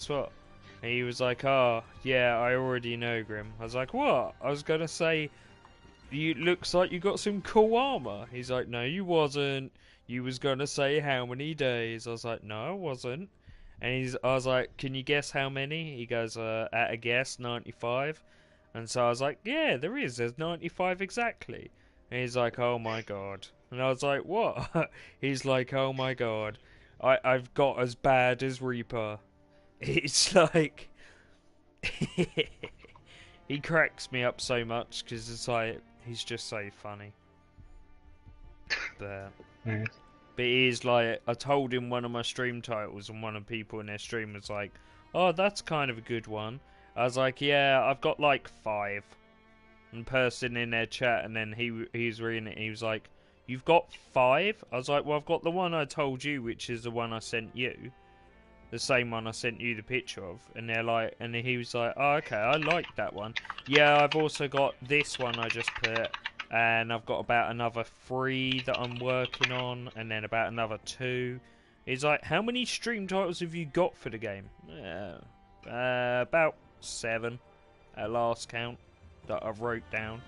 what? And he was like, oh, yeah, I already know, Grim. I was like, what? I was gonna say, you looks like you got some cool armor. He's like, no, you wasn't. You was gonna say how many days. I was like, no, I wasn't. I was like, can you guess how many? He goes, at a guess, 95. And so I was like, yeah, there is. There's 95 exactly. And he's like, oh my god. And I was like, what? He's like, oh my god. I've got as bad as Reaper. It's like he cracks me up so much because it's like he's just so funny. But Nice. but he is like, I told him one of my stream titles, and one of the people in their stream was like, "Oh, that's kind of a good one." I was like, "Yeah, I've got like 5." And person in their chat, and then he was reading it. And he was like, "You've got 5?" I was like, "Well, I've got the one I told you, which is the one I sent you." The same one I sent you the picture of, and they're like, and he was like, oh, okay, I like that one. Yeah, I've also got this one I just put, and I've got about another 3 that I'm working on, and then about another 2. He's like, how many stream titles have you got for the game? About 7 at last count that I've wrote down.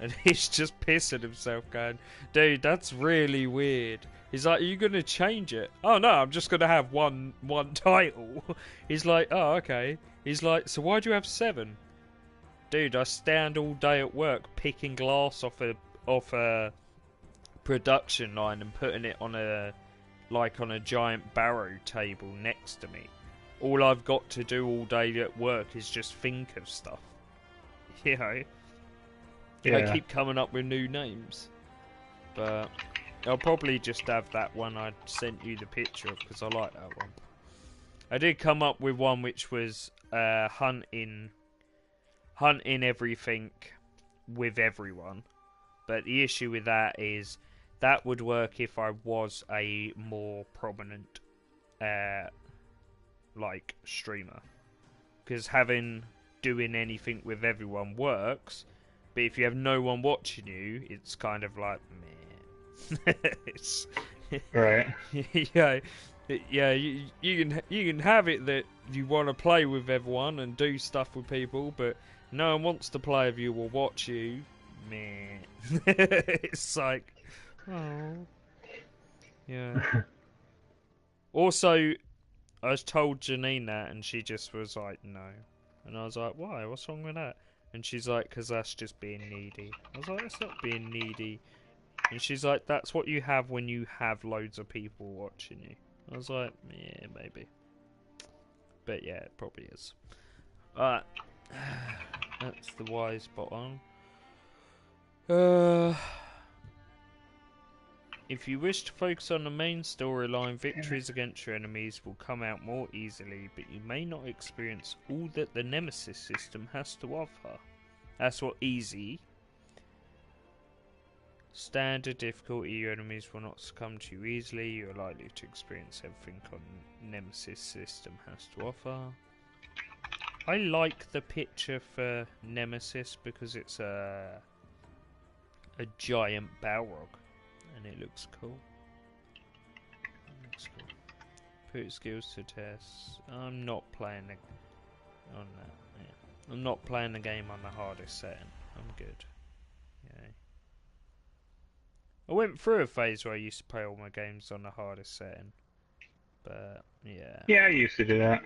And he's just pissing himself, going, dude, that's really weird. He's like, are you going to change it? Oh, no, I'm just going to have one title. He's like, oh, okay. He's like, so why do you have 7? Dude, I stand all day at work picking glass off a production line and putting it on a giant barrow table next to me. All I've got to do all day at work is just think of stuff. You know? I Yeah. keep coming up with new names. But I'll probably just have that one I sent you the picture of because I like that one. I did come up with one which was hunting everything with everyone. But the issue with that is that would work if I was a more prominent like streamer. Because doing anything with everyone works, but if you have no one watching you, it's kind of like meh. It's Right. yeah, yeah. You can have it that you want to play with everyone and do stuff with people, but no one wants to play with you or watch you. Meh. It's like, oh, yeah. Also, I was told Janine that, and she just was like, no. And I was like, why? What's wrong with that? And she's like, because that's just being needy. I was like, that's not being needy. And she's like, that's what you have when you have loads of people watching you. I was like, yeah, maybe. But yeah, it probably is. Alright. That's the wise bot on. If you wish to focus on the main storyline, victories against your enemies will come out more easily, but you may not experience all that the Nemesis system has to offer. That's what easy. Standard difficulty, your enemies will not succumb to you easily. You are likely to experience everything on Nemesis system has to offer. I like the picture for Nemesis because it's a giant Balrog. And it looks cool. Put skills to test. I'm not playing on that. Yeah. I'm not playing the game on the hardest setting. I'm good. Yeah. I went through a phase where I used to play all my games on the hardest setting. But yeah. Yeah, I used to do that.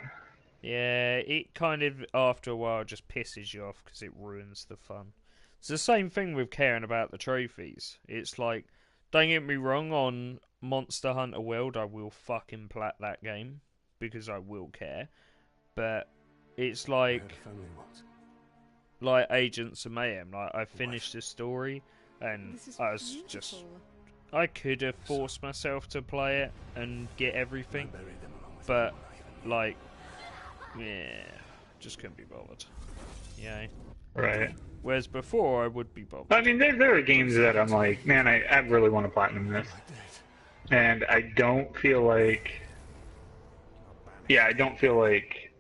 Yeah, it kind of after a while just pisses you off because it ruins the fun. It's the same thing with caring about the trophies. It's like, don't get me wrong, on Monster Hunter World, I will fucking plat that game because I will care. But it's like Agents of Mayhem. Like I finished the story, and I was just I could have forced myself to play it and get everything, but like, yeah, just couldn't be bothered. Yeah. Right. Whereas before, I would be bothered. I mean, there are games that I'm like, man, I really want to platinum this. And I don't feel like... Yeah, I don't feel like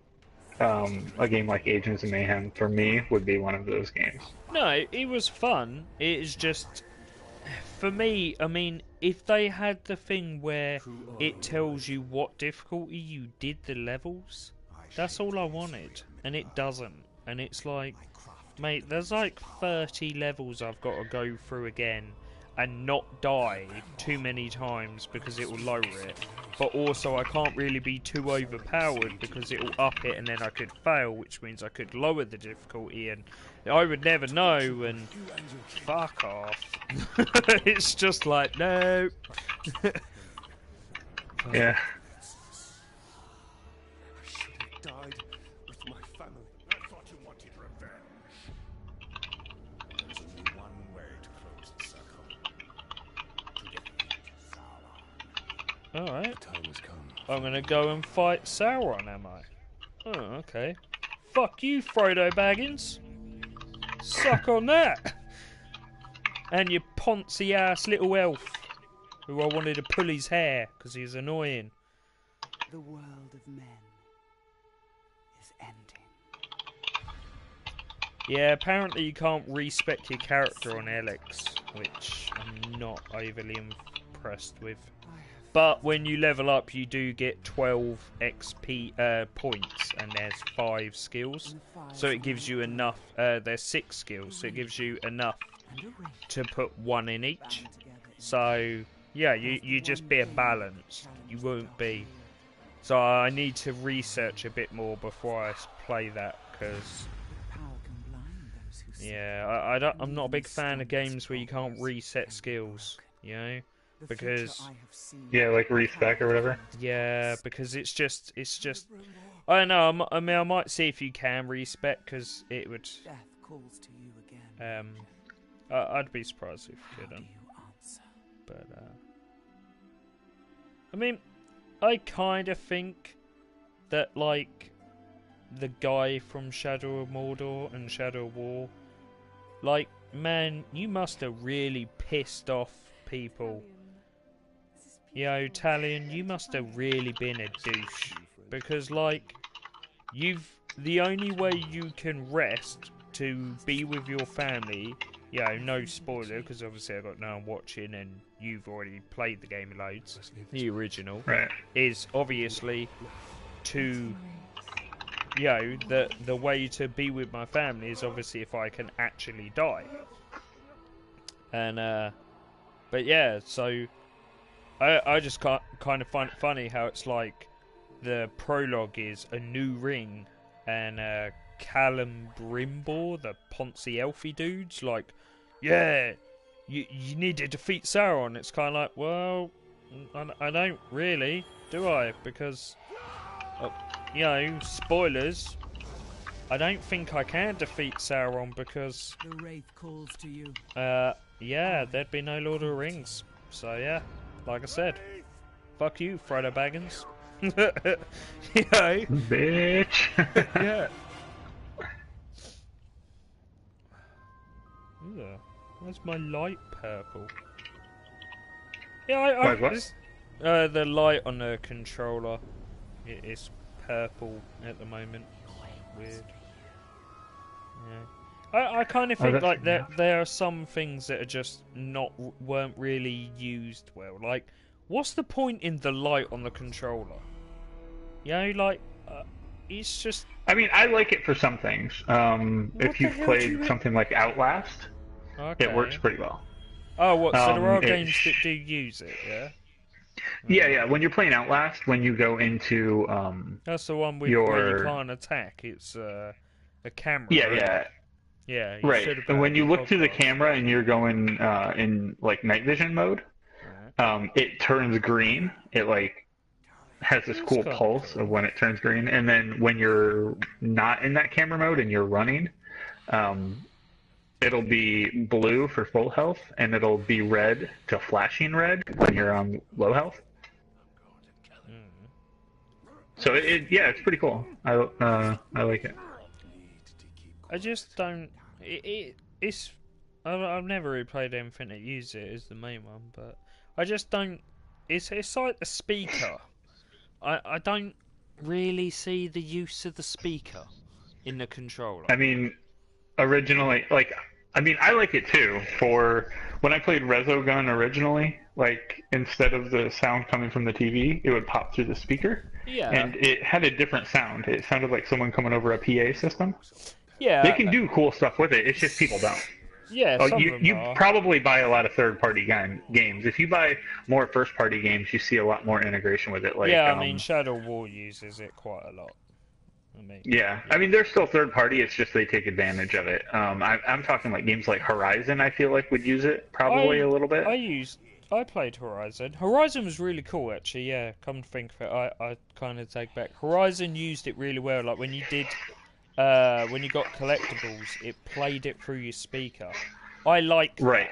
a game like Agents of Mayhem, for me, would be one of those games. No, it was fun. It is just... For me, I mean, if they had the thing where it tells you what difficulty you did the levels, That's all I wanted, and it doesn't. And it's like, mate, there's like 30 levels I've got to go through again and not die too many times because it will lower it. But also I can't really be too overpowered because it will up it and then I could fail, which means I could lower the difficulty and I would never know, and fuck off. It's just like, no. Yeah. I should have died with my family. I thought you wanted revenge. There's only one way to close the circle. To defeat Sauron. Alright. The time has come. I'm gonna go and fight Sauron, am I? Oh, okay. Fuck you, Frodo Baggins. Suck on that. And your poncy ass little elf, who I wanted to pull his hair because he's annoying. The world of men is ending. Yeah, apparently you can't respec your character on Alex, which I'm not overly impressed with. But when you level up, you do get 12 XP points, and there's 5 skills. So it gives you enough. There's 6 skills, so it gives you enough to put 1 in each. So yeah, you just be a balance. You won't be. So I need to research a bit more before I play that, because yeah, I'm not a big fan of games where you can't reset skills. You know. Because Yeah, like respec or whatever. yeah, because it's just I don't know. I mean, I might see if you can respec, because it would. Death calls to you again. I'd be surprised if you How do couldn't. you answer? But I mean, I kind of think that like the guy from Shadow of Mordor and Shadow of War, like, man, you must have really pissed off people. You know, Talion, you must have really been a douche, because like, the only way you can rest to be with your family, you know, no spoiler, because obviously I got no one watching and you've already played the game loads, the original, Right. is obviously to, you know, the way to be with my family is obviously if I can actually die. And but yeah, so I just kind of find it funny how it's like the prologue is a new ring, and Callum Brimbor, the Ponzi Elfie dude's like, yeah, you need to defeat Sauron. It's kind of like, well, I don't really, do I? Because, you know, spoilers, I don't think I can defeat Sauron because, The Wraith calls to you. yeah, there'd be no Lord of the Rings. So yeah, like I said, fuck you, Frodo Baggins. You know? Bitch. Yeah. Ooh, where's my light purple? Yeah, Wait, what? the light on the controller, it's purple at the moment. Weird. Yeah. I kind of think that's like weird. there are some things that are just weren't really used well. Like, what's the point in the light on the controller? You know, like, it's just. I mean, I like it for some things. If the you've hell played do you- something like Outlast, Okay. it works pretty well. Oh, what? So there are it games sh- that do use it, yeah. Yeah. When you're playing Outlast, when you go into That's the one where your you can't attack. It's a camera. yeah, right? yeah, Yeah. You right. should have And when you look through the podcast. camera and you're going in like night vision mode, it turns green. It like has this That's cool kinda pulse cool. of when it turns green, and then when you're not in that camera mode and you're running, it'll be blue for full health, and it'll be red to flashing red when you're on low health. So it's pretty cool. I like it. I just don't. It's. I've never really played anything that uses it as the main one, but I just don't. It's like the speaker. I don't really see the use of the speaker in the controller. I mean, originally, like I mean, I like it too. For when I played Resogun originally, like instead of the sound coming from the TV, it would pop through the speaker, Yeah. and it had a different sound. It sounded like someone coming over a PA system. Yeah. They can do cool stuff with it. It's just people don't. Yeah, Oh, some you of them you are. probably buy a lot of third-party games. If you buy more first-party games, you see a lot more integration with it. Like, Yeah, I mean, Shadow War uses it quite a lot. yeah, I mean, they're still third-party. It's just they take advantage of it. I'm talking like games like Horizon. I feel like would use it probably a little bit. I played Horizon. Horizon was really cool, actually. Yeah, come to think of it, I kind of take back. Horizon used it really well. Like when you got collectibles, it played it through your speaker. I liked that. Right.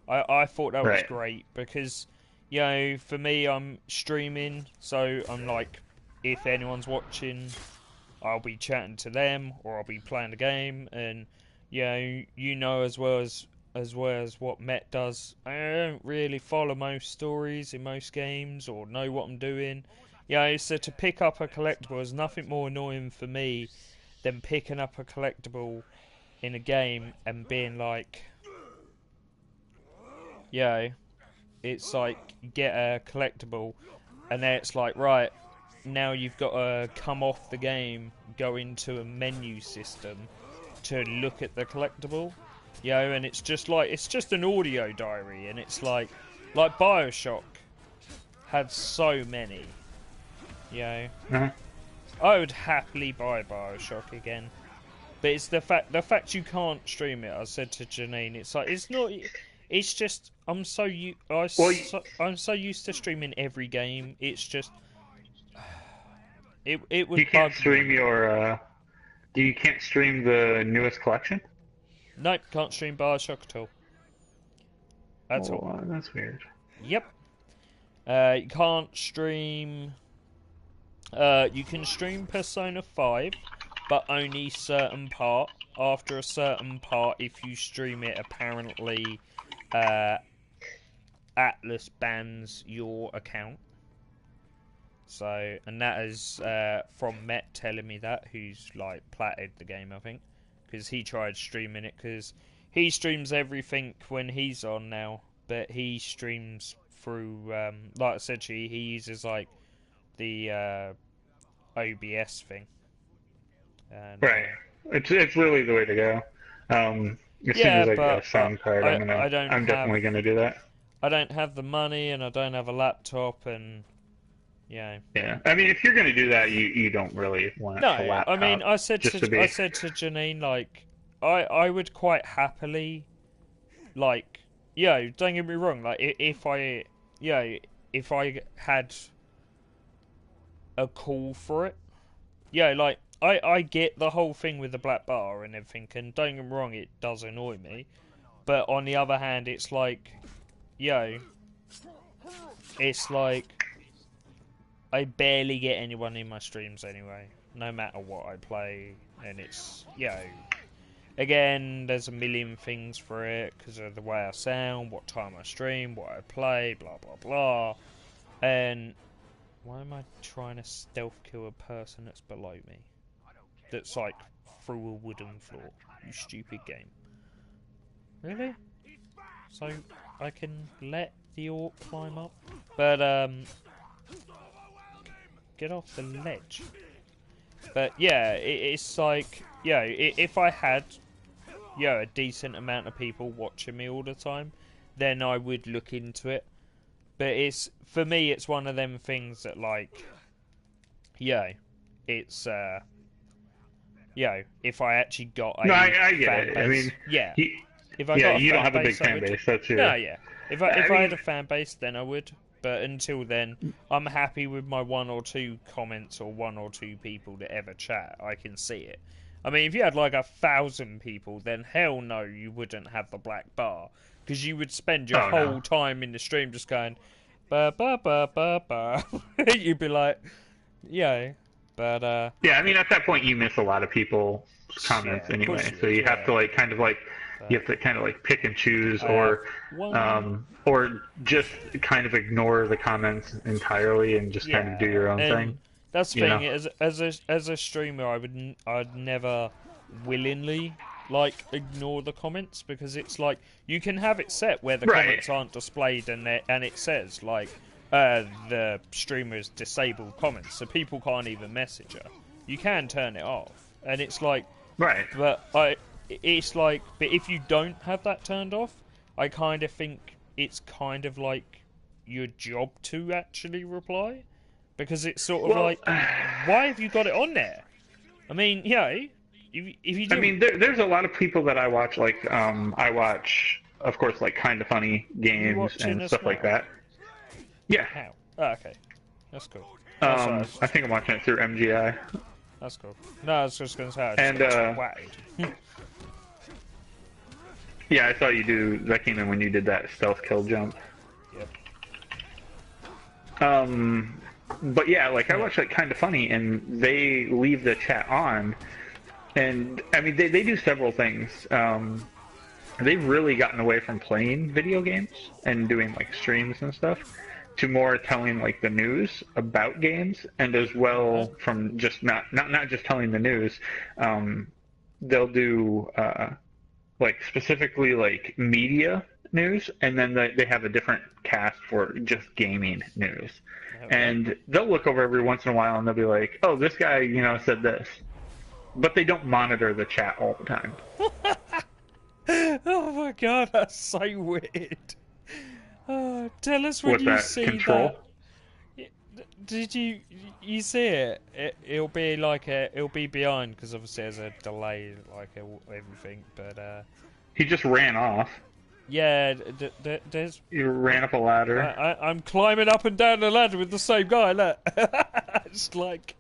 I thought that was Right. great because, you know, for me, I'm streaming, so I'm like, if anyone's watching, I'll be chatting to them or I'll be playing the game, and you know as well as what Met does. I don't really follow most stories in most games or know what I'm doing. So to pick up a collectible is nothing more annoying for me than picking up a collectible in a game and being like, it's like you get a collectible and then it's like, right, now you've got to come off the game, go into a menu system to look at the collectible. And it's just an audio diary, and it's like BioShock had so many. Uh-huh. I would happily buy BioShock again, but it's the fact you can't stream it. I said to Janine, it's like it's not. It's just I'm so used to streaming every game. It's just it would. You can't bug stream me. You can't stream the newest collection. Nope, can't stream BioShock at all. That's all. That's weird. Yep. You can't stream. You can stream Persona 5, but only certain part. After a certain part, if you stream it, apparently Atlas bans your account. So, and that is from Met telling me that, who's like platted the game, I think, because he tried streaming it, because he streams everything when he's on now, but he streams through, like I said to you, he uses like the OBS thing. And, Right. It's really the way to go. As soon as I get a sound card, I'm definitely gonna do that. I don't have the money, and I don't have a laptop, and yeah. I mean, if you're gonna do that, you don't really want a laptop. I mean, I said to Janine, like, I would quite happily, like, don't get me wrong, like, if I had a call for it, like, I get the whole thing with the black bar and everything, and don't get me wrong, it does annoy me, but on the other hand, it's like, it's like, I barely get anyone in my streams anyway, no matter what I play, and it's, again, there's a million things for it, because of the way I sound, what time I stream, what I play, blah blah blah, and why am I trying to stealth kill a person that's below me? That's like through a wooden floor, you stupid game. Really? So I can let the orc climb up? But, get off the ledge. But yeah, it's like, if I had, a decent amount of people watching me all the time, then I would look into it. But for me, it's one of them things that, like, it's, if I actually got a I get fan it. base, I mean, if I got a you don't have a big I fan would. base. That's true. No, if I had a fan base, then I would. But until then, I'm happy with my 1 or 2 comments or 1 or 2 people that ever chat. I can see it. I mean, if you had like 1,000 people, then hell no, you wouldn't have the black bar, because you would spend your whole time in the stream just going, ba ba ba ba ba. You'd be like, but I mean, at that point, you miss a lot of people's comments anyway. So you have to you have to kind of like pick and choose, or just kind of ignore the comments entirely and just kind of do your own thing. That's the thing. As a streamer, I'd never willingly like ignore the comments, because it's like you can have it set where the Right. comments aren't displayed and it says like the streamer's disabled comments, so people can't even message her. You can turn it off, and it's like, Right. but it's like, but if you don't have that turned off, I kind of think it's kind of like your job to actually reply, because it's sort of like, why have you got it on there? I mean, yeah, if you do... I mean, there's a lot of people that I watch, like, I watch, of course, like, Kind of Funny games watching and us stuff like now? that. Yeah. How? Oh, okay. That's cool. I think I'm watching it through MGI. That's cool. No, I was just going to say, I just And, got whacked. Yeah, I saw you do, that came in when you did that stealth kill jump. Yep. But yeah, like, I watch, like, Kind of Funny, and they leave the chat on, and, I mean, they do several things. They've really gotten away from playing video games and doing, like, streams and stuff, to more telling, like, the news about games, and as well from just not just telling the news. They'll do like specifically like media news, and then they have a different cast for just gaming news. And they'll look over every once in a while and they'll be like, oh, this guy, you know, said this, but they don't monitor the chat all the time. Oh my god, that's so weird. Tell us when What's you that, see Control? that. Did you see it? It'll be like it'll be behind, because obviously there's a delay, like everything. But He just ran off. yeah, there's. He ran up a ladder. I'm climbing up and down the ladder with the same guy. Look, it's like.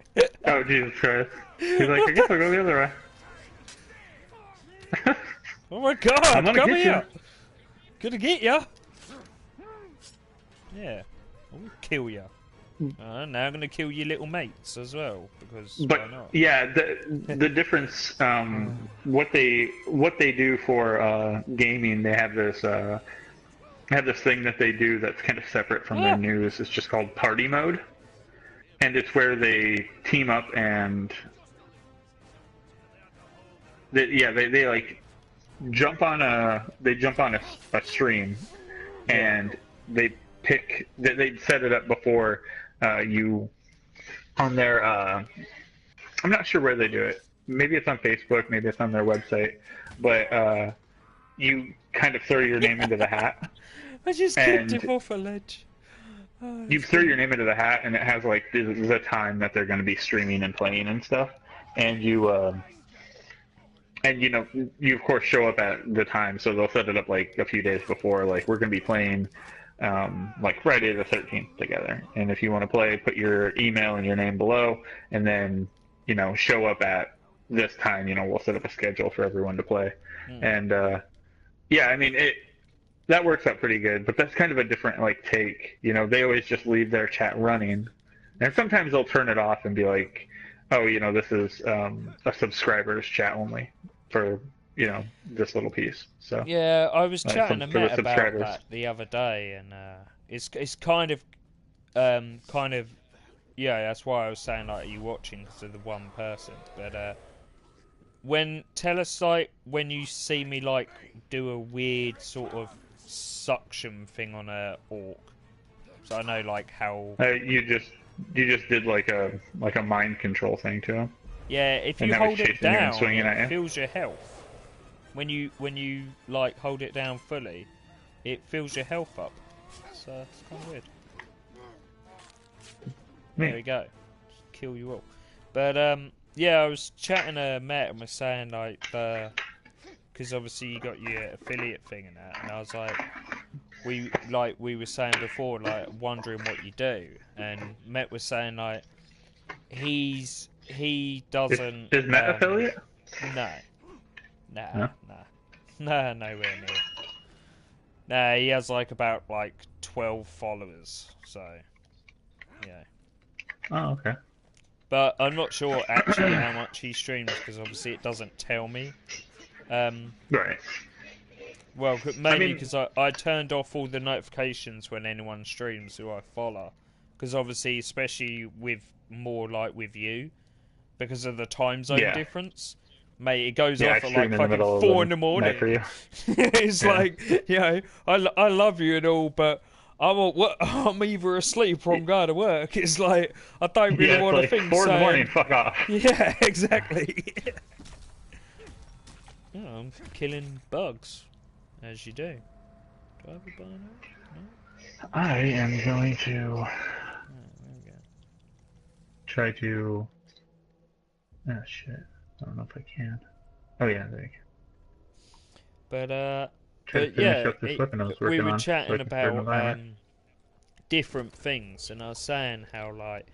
Oh, Jesus Christ! He's like, I guess I'll go the other way. Oh my god! I'm gonna Come get here! Gonna get ya! Yeah, I'll kill ya. Now I'm gonna kill your little mates as well, because But why not? yeah, the difference, what they do for gaming, they have this thing that they do that's kind of separate from their news. It's just called Party Mode, and it's where they team up and they like jump on a stream, and they set it up before you on their I'm not sure where they do it. Maybe it's on Facebook, maybe it's on their website, but you kind of throw your name into the hat. I just kicked him off a ledge. Oh, You throw your name into the hat, and it has like the time that they're going to be streaming and playing and stuff, and you know, you of course show up at the time, so they'll set it up like a few days before, like we're going to be playing like Friday the 13th together, and if you want to play, put your email and your name below, and then, you know, show up at this time. You know, we'll set up a schedule for everyone to play. And yeah, I mean, that works out pretty good, but that's kind of a different like take. You know, they always just leave their chat running, and sometimes they'll turn it off and be like, oh, you know, this is a subscribers chat only for, you know, this little piece. So yeah, I was chatting to for the Matt about subscribers. that the other day, and it's kind of yeah, that's why I was saying, like, are you watching because of the one person? But tell us, like, when you see me like do a weird sort of suction thing on a orc, so I know like how. You just did like a mind control thing to him. Yeah, if And you that was hold it chasing you and down, swinging at you? it fills your health. When you like hold it down fully, it fills your health up. So it's kind of weird. There we go. Just kill you all. But yeah, I was chatting to Matt and was saying like because obviously you got your affiliate thing and that, and I was like, we were saying before, like wondering what you do, and Matt was saying like he doesn't. Is Matt affiliate? No. No? Nowhere near. Nah, he has like about like 12 followers, so yeah. Oh, okay. But I'm not sure actually how much he streams, because obviously it doesn't tell me. Right. Well, mainly because I turned off all the notifications when anyone streams who I follow, because obviously, especially with more like with you, because of the time zone difference, Mate, it goes Yeah, I off at stream like in the middle fucking of 4 in the night morning. for you. It's Yeah. like, you know, I love you and all, but I'm either asleep or I'm going to work. It's like, I don't really Yeah, it's want like to think 4 in the morning. saying, Fuck off. yeah, exactly. Oh, I'm killing bugs, as you do. Do I have a bio? No? I am going to Oh, there we go. try to. Oh shit! I don't know if I can. Oh yeah, there you go. But Try to but finish yeah, up this weapon I was we working were on, so I chatting can start an about environment. different things, and I was saying how like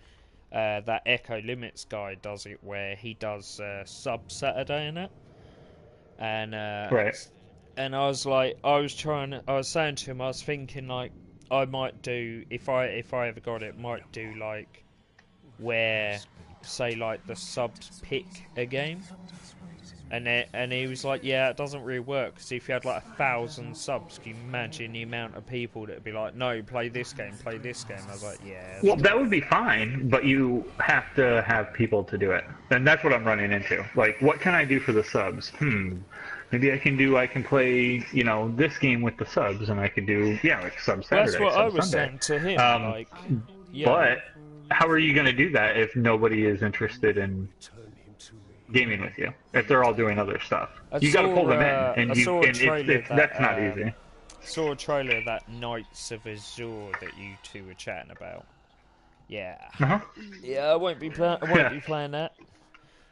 that Echo Limits guy does it, where he does sub Saturday in it, and Right. and I was like, I was saying to him, I was thinking like I might do if I ever got it, might do like where say like the subs pick a game. And he was like, yeah, it doesn't really work, because if you had like 1,000 subs, can you imagine the amount of people that would be like, no, play this game, play this game. I was like, yeah. Well, that would be fine, but you have to have people to do it. And that's what I'm running into. Like, what can I do for the subs? Maybe I can play, this game with the subs, and I could do, like sub Well, Saturday, that's what sub I was Sunday. saying to him, like, yeah. But how are you going to do that if nobody is interested in gaming with you? If they're all doing other stuff, you got to pull them in, and that's not easy. Saw a trailer of that Knights of Azure that you two were chatting about. Yeah, yeah, I won't be playing that.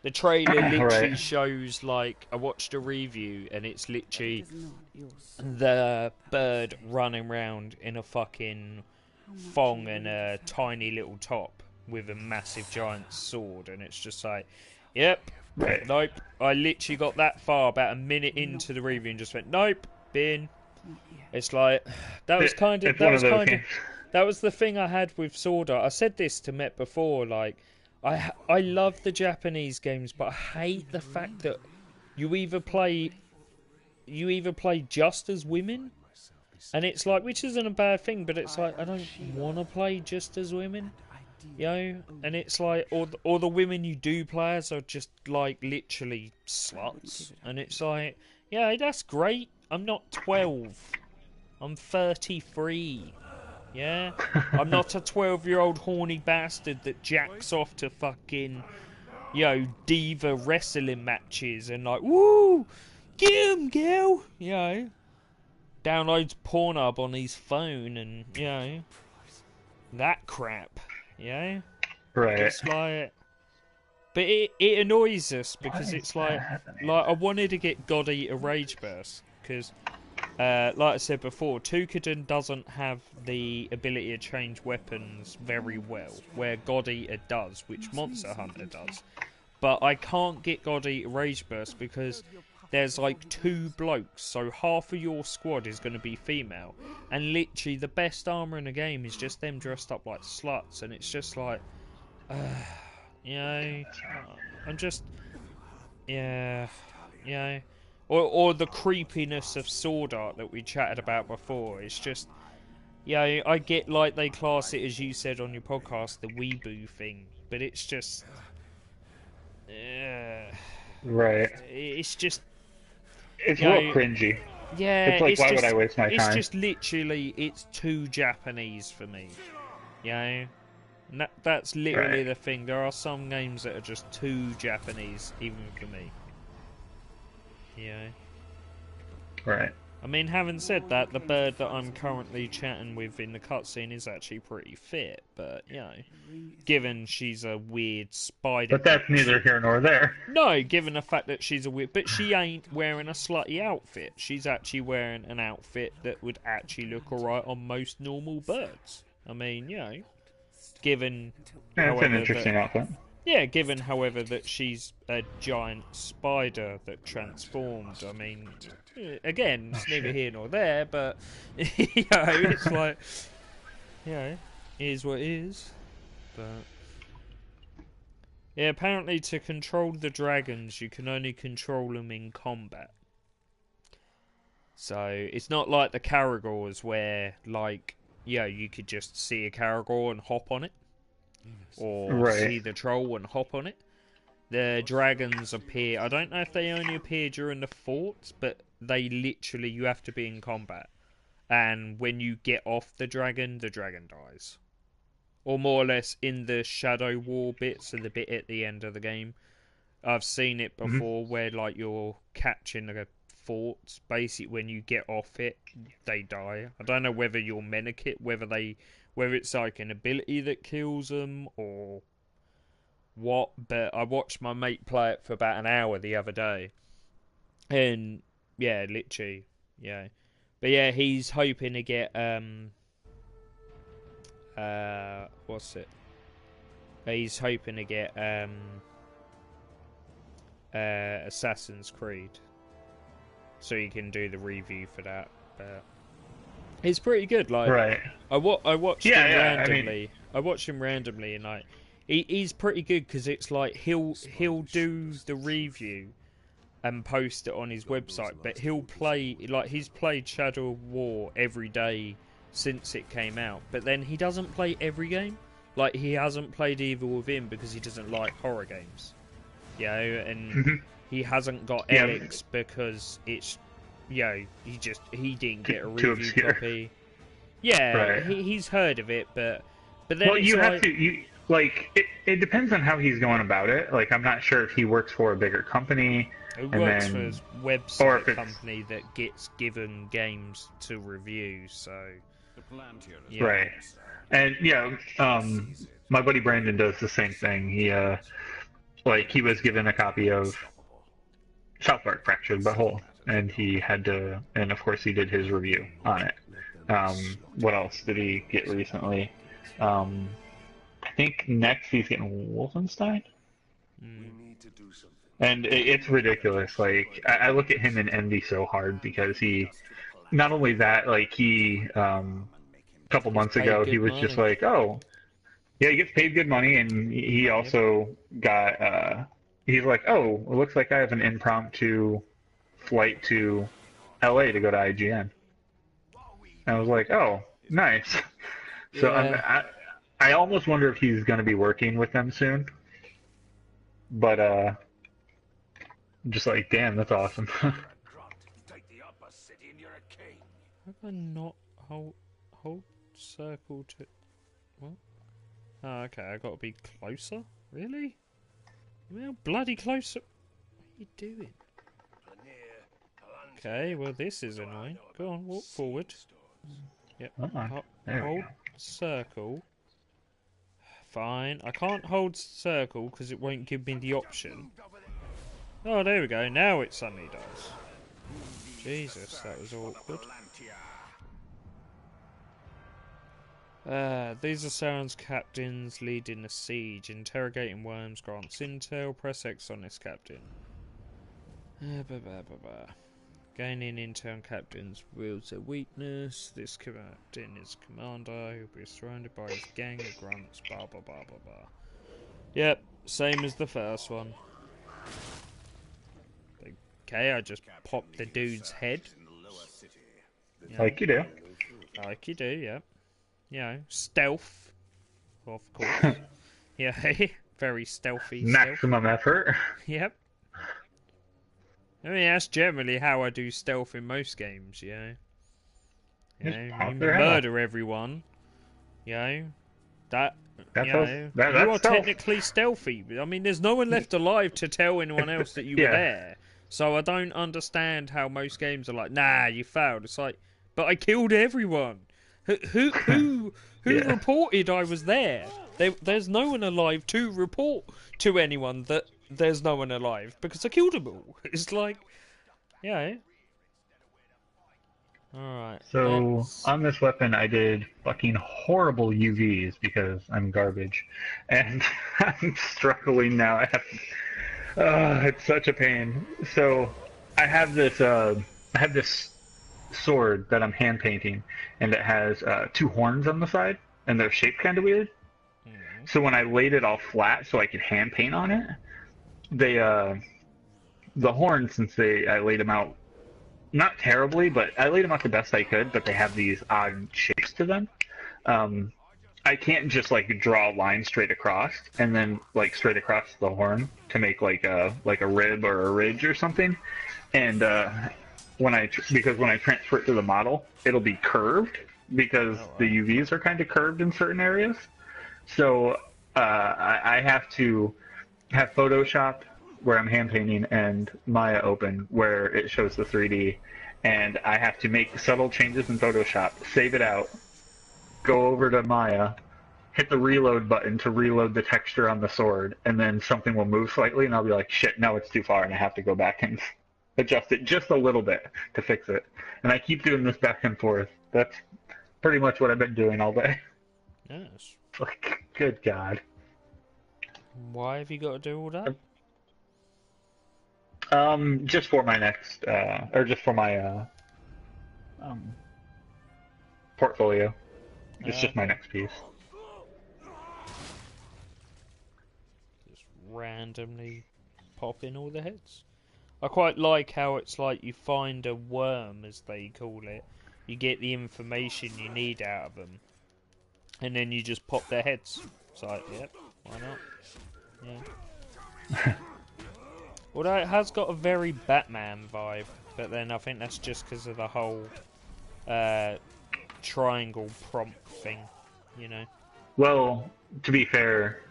The trailer literally shows like I watched a review, and it's literally the bird running around in a fucking thong and a tiny little top with a massive giant sword, and it's just like, yep, nope. I literally got that far about a minute into the review and just went, nope, bin. It's like that was the thing I had with Sword Art. I said this to Met before, like I love the Japanese games, but I hate the fact that you either play just as women, and it's like, which isn't a bad thing, but it's like I don't want to play just as women, and it's like, or the women you do play as are just like literally sluts, and it's like, yeah, that's great. I'm not 12. I'm 33. Yeah? I'm not a 12-year-old horny bastard that jacks off to fucking, diva wrestling matches and like, woo! Get him, girl! Downloads Pornhub on his phone and, that crap. Right. It's like... But it annoys us because it's like I wanted to get God Eater Rage Burst because, like I said before, Tukadon doesn't have the ability to change weapons very well, where God Eater does, which Monster Hunter does. But I can't get God Eater Rage Burst because there's like 2 blokes, so half of your squad is going to be female, and literally the best armor in the game is just them dressed up like sluts, and it's just like, I'm just, or the creepiness of Sword Art that we chatted about before. It's just, I get like they class it, as you said on your podcast, the weeboo thing, but it's just, Right. It's just, it's a little cringy. Yeah, it's like, why would I waste my time? It's just literally, it's too Japanese for me. And that's literally the thing. There are some games that are just too Japanese, even for me. Right. I mean, having said that, the bird that I'm currently chatting with in the cutscene is actually pretty fit, but, given she's a weird spider... But that's neither here nor there. No, given the fact that she's a weird... But she ain't wearing a slutty outfit. She's actually wearing an outfit that would actually look alright on most normal birds. I mean, given... That's an interesting outfit. Yeah, given, however, that she's a giant spider that transformed. I mean, again, it's neither here nor there, but, it's like, it is what it is. But, yeah, apparently to control the dragons, you can only control them in combat. So, it's not like the Caragors where, like, you could just see a Caragor and hop on it. Or see the troll and hop on it. the dragons appear. I don't know if they only appear during the forts, but they literally, you have to be in combat. And when you get off the dragon dies. Or more or less in the Shadow War bit, so the bit at the end of the game. I've seen it before where like you're catching a fort. Basically, when you get off it, they die. I don't know whether you're Menakit, whether it's like an ability that kills them or what. But I watched my mate play it for about an hour the other day, and yeah, literally, yeah. But yeah, he's hoping to get what's it? He's hoping to get Assassin's Creed, so he can do the review for that. But he's pretty good. Like, Right. I watched him randomly. I mean... I watched him randomly, and like, he's pretty good because it's like he'll do the review and post it on his website, but he'll play, like, he's played Shadow of War every day since it came out, but then he doesn't play every game. Like, he hasn't played Evil Within because he doesn't like horror games, you know, and he hasn't got Alex because it's, you know, he didn't get a review copy. Yeah, right. He's heard of it, but then well, it's you like... have to, like, it depends on how he's going about it. Like, I'm not sure if he works for a bigger company. It works for his website company that gets given games to review, so... Yeah. Right. And, yeah, my buddy Brandon does the same thing. He, he was given a copy of South Park Fractured But Whole, and he had to... And, of course, he did his review on it. What else did he get recently? I think next he's getting Wolfenstein. And it's ridiculous. Like, I look at him and envy so hard because he, not only that, like, he, a couple months ago, he was just like, oh, yeah, he gets paid good money, and he also got, he's like, oh, it looks like I have an impromptu flight to LA to go to IGN. And I was like, oh, nice. So I almost wonder if he's going to be working with them soon. But, just like, damn, that's awesome. How can I not hold circle to... What? Oh, okay, I gotta be closer? Really? How bloody closer? What are you doing? Okay, well, this is annoying. Go on, walk forward. Yep. Hold circle. Fine. I can't hold circle because it won't give me the option. Oh, there we go. Now it suddenly does. Jesus, that was awkward. These are Sauron's captains leading the siege. Interrogating worms grants intel. Press X on this captain. Gaining intel on captains wields their weakness. This captain is commander. He'll be surrounded by his gang of grunts. Blah blah blah blah blah. Yep, same as the first one. Okay, I just popped the dude's head. Yeah. Like you do. Like you do, yeah. You know, stealth. Of course. Yeah, very stealthy. Maximum effort. Yep. I mean, that's generally how I do stealth in most games, you know. You murder everyone. You know. That's you are technically stealthy. I mean, there's no one left alive to tell anyone else that you were there. So I don't understand how most games are like, nah, you failed. It's like, but I killed everyone. Who reported I was there? There's no one alive to report to anyone that there's no one alive because I killed them all. It's like, yeah. Alright. So, on this weapon, I did fucking horrible UVs because I'm garbage. And I'm struggling now. It's such a pain. So, I have this sword that I'm hand painting, and it has two horns on the side, and they're shaped kind of weird. Mm-hmm. So when I laid it all flat so I could hand paint on it, the horns, since I laid them out not terribly, but I laid them out the best I could, but they have these odd shapes to them. I can't just like draw a line straight across and then like straight across the horn to make like a rib or a ridge or something. And because when I transfer it to the model, it'll be curved because the UVs are kind of curved in certain areas. So I have to have Photoshop where I'm hand painting and Maya open where it shows the 3D, and I have to make subtle changes in Photoshop, save it out, go over to Maya, hit the reload button to reload the texture on the sword, and then something will move slightly, and I'll be like, shit, no, it's too far, and I have to go back and adjust it just a little bit to fix it. And I keep doing this back and forth. That's pretty much what I've been doing all day. Yes. Like, good God. Why have you got to do all that? Just for my next, or just for my, portfolio. It's just my next piece. Just randomly pop in all the heads. I quite like how it's like you find a worm, as they call it. You get the information you need out of them, and then you just pop their heads. It's like, yep, why not? Yeah. Although it has got a very Batman vibe, but then I think that's just because of the whole triangle prompt thing, you know. Well, to be fair,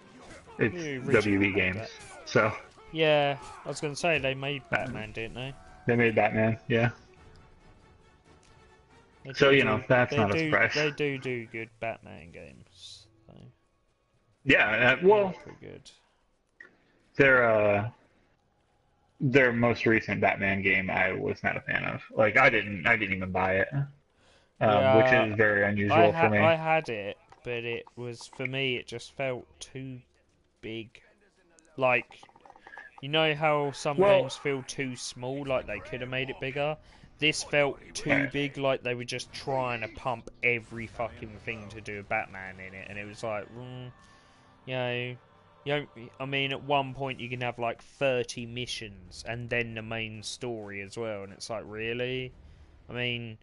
it's WB Games, so... Yeah, I was going to say, they made Batman, didn't they? They made Batman, yeah. So, you know, that's not a surprise. They do good Batman games. So. Yeah, well, pretty good. Their most recent Batman game I was not a fan of. Like, I didn't even buy it. Which is very unusual for me. I had it, but it was, for me, it just felt too big. Like, you know how some games feel too small, like they could have made it bigger? This felt too big, like they were just trying to pump every fucking thing to do a Batman in it, and it was like, you know, I mean, at one point you can have like 30 missions and then the main story as well, and it's like, really? I mean,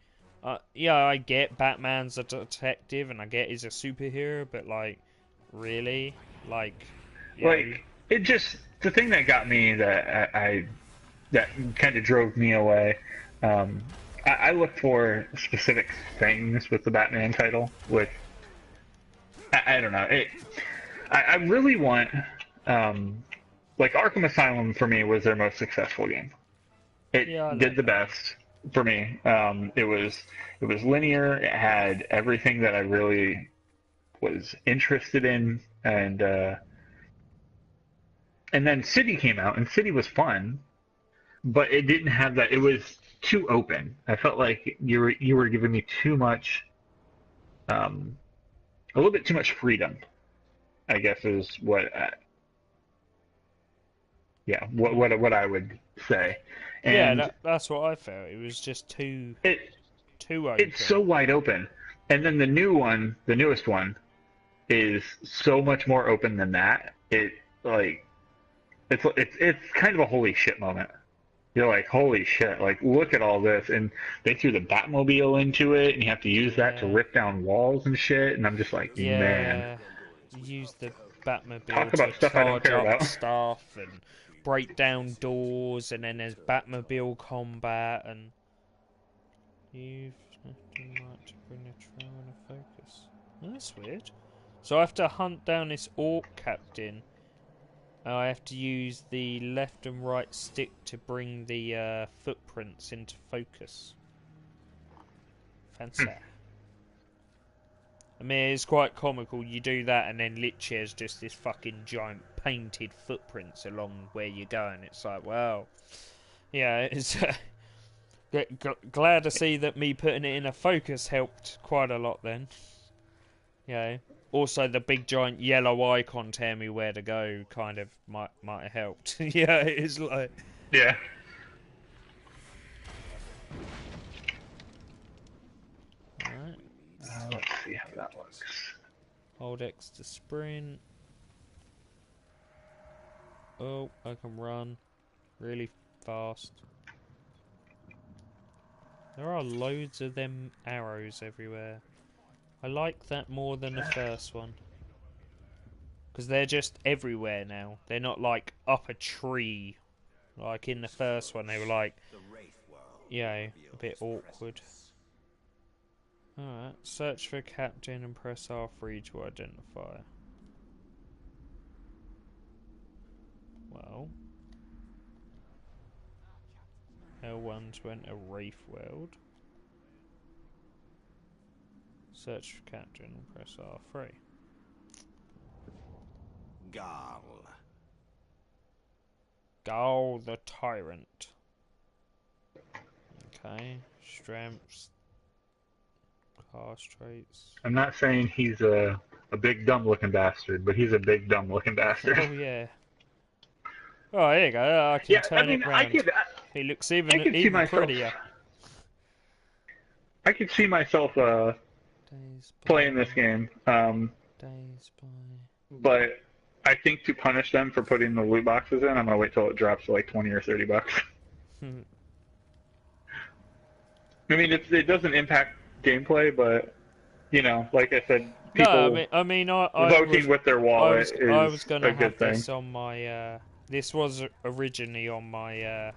yeah, I get Batman's a detective and I get he's a superhero, but like, really? Like, it just, the thing that got me that that kind of drove me away, I look for specific things with the Batman title, with, I don't know, I really want, like Arkham Asylum for me was their most successful game. It did the best for me. It was linear. It had everything that I really was interested in, and then City came out, and City was fun, but it didn't have that. It was too open. I felt like you were giving me too much, a little bit too much freedom, I guess is what. What I would say. And yeah, that's what I felt. It was just too open. It's so wide open. And then the newest one, is so much more open than that. It's kind of a holy shit moment. You're like, holy shit, like, look at all this. And they threw the Batmobile into it, and you have to use that to rip down walls and shit. And I'm just like, man. Use the Batmobile Talk about to stuff I don't charge care up about. stuff and break down doors, and then there's Batmobile combat, and you've nothing right to bring a trail and a focus. That's weird. So I have to hunt down this orc captain. I have to use the left and right stick to bring the footprints into focus. Fancy. I mean, it's quite comical. You do that, and then literally there's just this fucking giant painted footprints along where you're going. It's like, wow. Yeah, it's glad to see that me putting it in a focus helped quite a lot then. Yeah. Also, the big giant yellow icon telling me where to go kind of might have helped. Yeah, it's like... Yeah. Alright. Let's see how that looks. Hold X to sprint. Oh, I can run really fast. There are loads of them arrows everywhere. I like that more than the first one. Because they're just everywhere now. They're not like up a tree. Like in the first one, they were like, yeah, a bit awkward. Alright, search for captain and press R3 to identify. Well, L1 to enter Reef World. Search for captain and press R3. Gal the Tyrant. Okay, strengths, class traits. I'm not saying he's a big dumb looking bastard, but he's a big dumb looking bastard. Oh yeah. Oh, there you go. I can turn it round. He looks even prettier. I could see myself playing this game. But I think to punish them for putting the loot boxes in, I'm gonna wait till it drops to like 20 or 30 bucks. I mean, it doesn't impact gameplay, but you know, like I said, people voting with their wallet I was gonna a good have thing. this on my. This was originally on my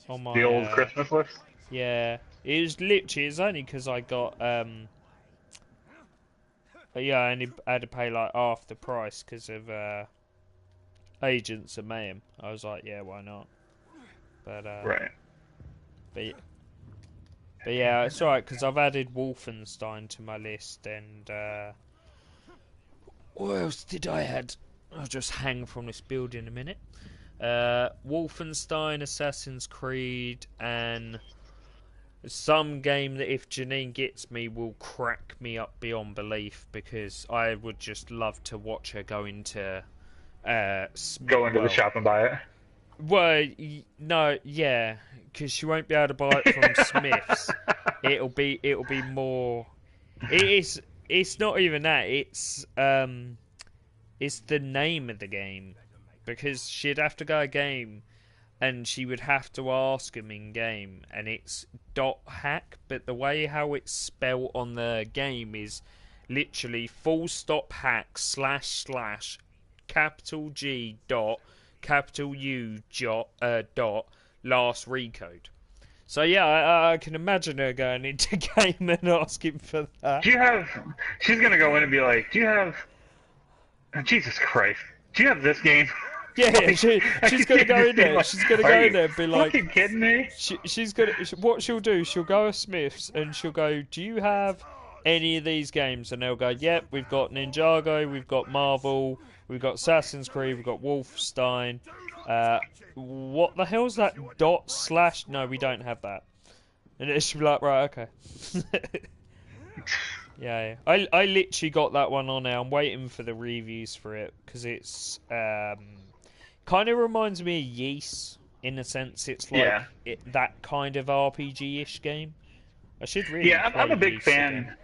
on my The old Christmas list. Yeah, it was literally. It's only because I got yeah, I only had to pay like half the price because of Agents of Mayhem. I was like, yeah, why not? But right. But yeah, it's alright because I've added Wolfenstein to my list, and what else did I add? I'll just hang from this building a minute. Wolfenstein, Assassin's Creed, and some game that if Janine gets me will crack me up beyond belief, because I would just love to watch her go into the shop and buy it. Well, no, yeah, because she won't be able to buy it from Smith's. It'll be more. It's not even that. It's the name of the game, because she'd have to go a game, and she would have to ask him in game, and it's .hack, but the way how it's spelled on the game is literally /hack / capital G dot capital U dot last recode. So yeah, I can imagine her going into game and asking for that. She's gonna go in and be like, do you have? Jesus Christ! Do you have this game? Yeah, like, she's gonna go in there. Like, she's gonna go in there and be like, "Fucking kidding me?" What she'll do? She'll go to Smith's and she'll go, "Do you have any of these games?" And they'll go, "Yep, we've got Ninjago, we've got Marvel, we've got Assassin's Creed, we've got Wolfenstein. What the hell's that ? / No, we don't have that." And it should be like, right, okay. Yeah. I literally got that one on there. I'm waiting for the reviews for it, because it's kind of reminds me of Yeast in a sense. It's like that kind of RPG-ish game. I should really. Yeah, I'm a big fan. Again.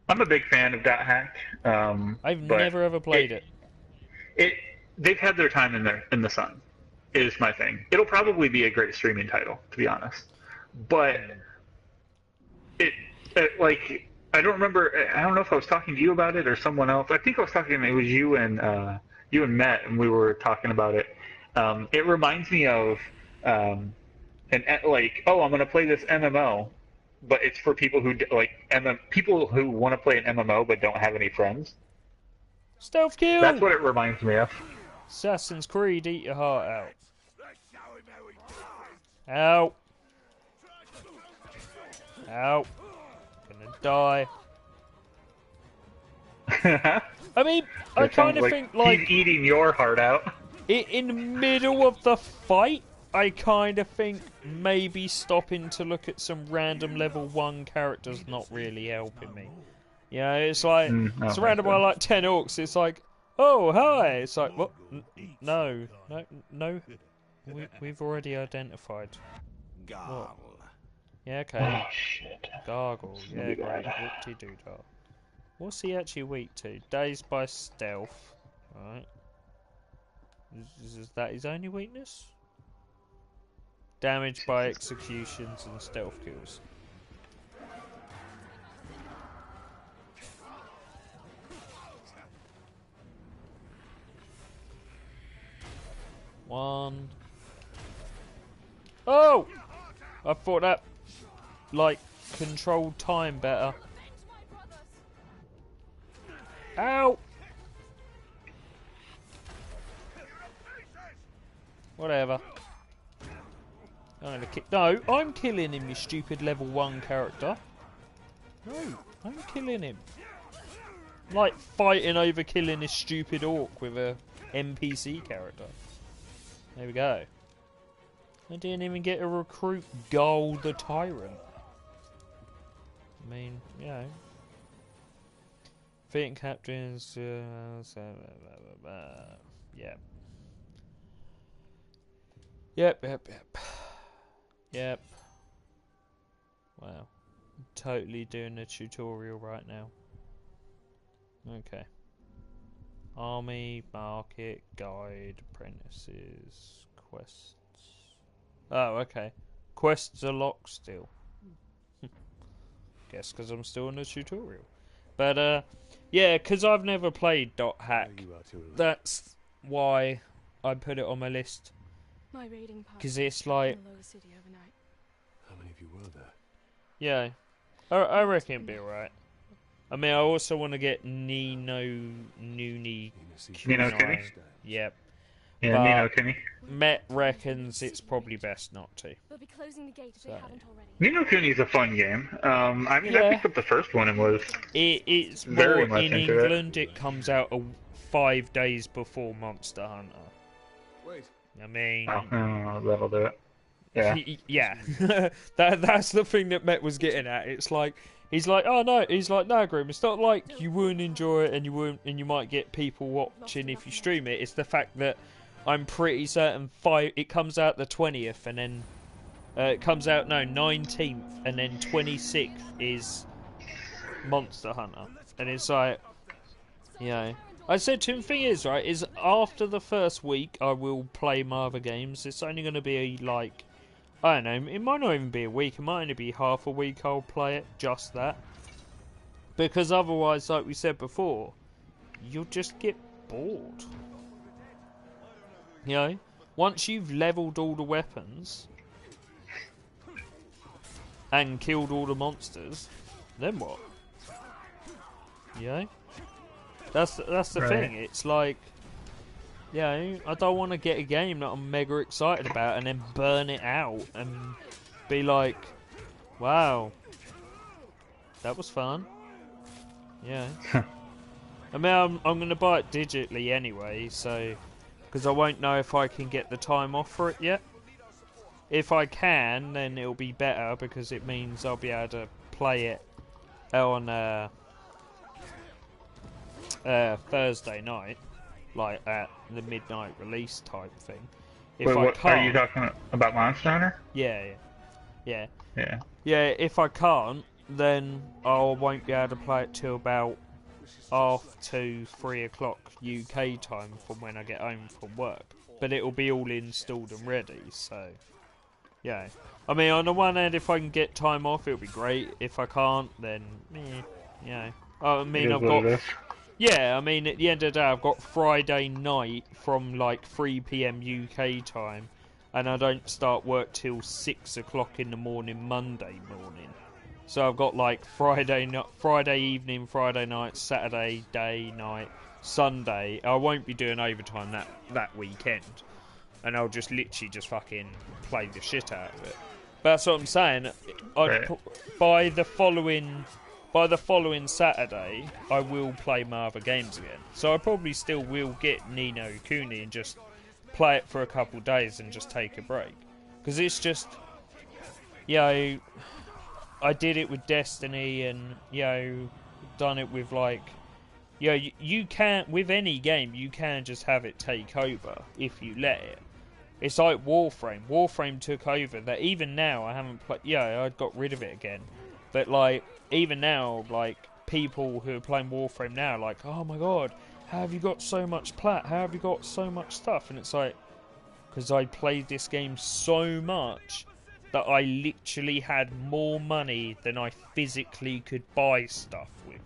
I'm a big fan of .hack. I've never ever played it. They've had their time in the sun. Is my thing. It'll probably be a great streaming title, to be honest. But it like, I don't remember. I don't know if I was talking to you about it or someone else. I think I was talking. It was you and Matt, and we were talking about it. It reminds me of I'm going to play this MMO, but it's for people who people who want to play an MMO but don't have any friends. Stealth kill. That's what it reminds me of. Assassin's Creed, eat your heart out. Ow. Ow. Gonna die. I mean, I kind of think like he's eating your heart out. In the middle of the fight, I kind of think maybe stopping to look at some random level 1 characters not really helping me. Yeah, it's like surrounded by like 10 orcs. It's like, oh hi. It's like, what? No. We've already identified. What? Yeah, okay. Oh shit. Gargle. Yeah, great. Whoop-de-doo-dah. What's he actually weak to? Dazed by stealth. Right. Is that his only weakness? Damaged by executions and stealth kills. one. Oh! I thought that, like, controlled time better. Ow! Whatever. I'm gonna no, I'm killing him, you stupid level 1 character. No, I'm killing him. Like fighting over killing this stupid orc with a NPC character. There we go. I didn't even get to recruit Gull the Tyrant. I mean, you know. Defeating captains. Yeah. Yep. Yep. Wow. Totally doing a tutorial right now. Okay. Army, market, guide, apprentices, quests. Oh, okay. Quests are locked still. Guess because I'm still in the tutorial. But, yeah, because I've never played .hack. That's why I put it on my list. Because it's like... How many of you were there? Yeah. I reckon it'd be alright. I mean, I also want to get Ni no Kuni. Yep. Yeah, But Ni no Kuni. Met reckons it's probably best not to. We'll be closing the gate if they haven't already. Ni no Kuni's a fun game. I mean, Yeah. I picked up the first one and was It's very more much in into England. It comes out 5 days before Monster Hunter. Wait. I mean, that'll do it. Yeah. yeah. That's the thing that Met was getting at. It's like he's like, oh no, he's like, no, Grim. It's not like you wouldn't enjoy it and you might get people watching if you stream it. It's the fact that I'm pretty certain it comes out the 20th and then it comes out 19th and then 26th is Monster Hunter, and it's like, you know. I said to him, thing is, right, is after the first week I will play my other games. It's only going to be like, I don't know, it might not even be a week, it might only be half a week I'll play it, just that. Because otherwise, like we said before, you'll just get bored. You know, once you've leveled all the weapons and killed all the monsters, then what? You know? That's the Right. thing. It's like, you know, I don't want to get a game that I'm mega excited about and then burn it out and be like, wow, that was fun. Yeah. I mean, I'm going to buy it digitally anyway, so, because I won't know if I can get the time off for it yet. If I can, then it'll be better because it means I'll be able to play it on Thursday night, like at the midnight release type thing. If Wait, I what can't, are you talking about? Monster Hunter? yeah. Yeah. If I can't, then I won't be able to play it till about 3 o'clock UK time from when I get home from work. But it'll be all installed and ready, so yeah. I mean, on the one hand, if I can get time off, it'll be great. If I can't, then yeah. I mean, I've got. Yeah, I mean, at the end of the day, I've got Friday night from like 3 PM UK time, and I don't start work till 6 o'clock in the morning Monday morning. So I've got like Friday evening, Friday night, Saturday day, night, Sunday. I won't be doing overtime that weekend, and I'll just literally just fucking play the shit out of it. But that's what I'm saying. By the following Saturday, I will play my other games again. So I probably still will get Ni no Kuni and just play it for a couple of days and just take a break. Because it's just, you know, I did it with Destiny and, you know, done it with like, you know, you can't, with any game, you can just have it take over if you let it. It's like Warframe. Warframe took over. That even now, I haven't played, yeah, I got rid of it again. But like, even now, like, people who are playing Warframe now are like, oh my god, how have you got so much plat? How have you got so much stuff? And it's like, because I played this game so much that I literally had more money than I physically could buy stuff with.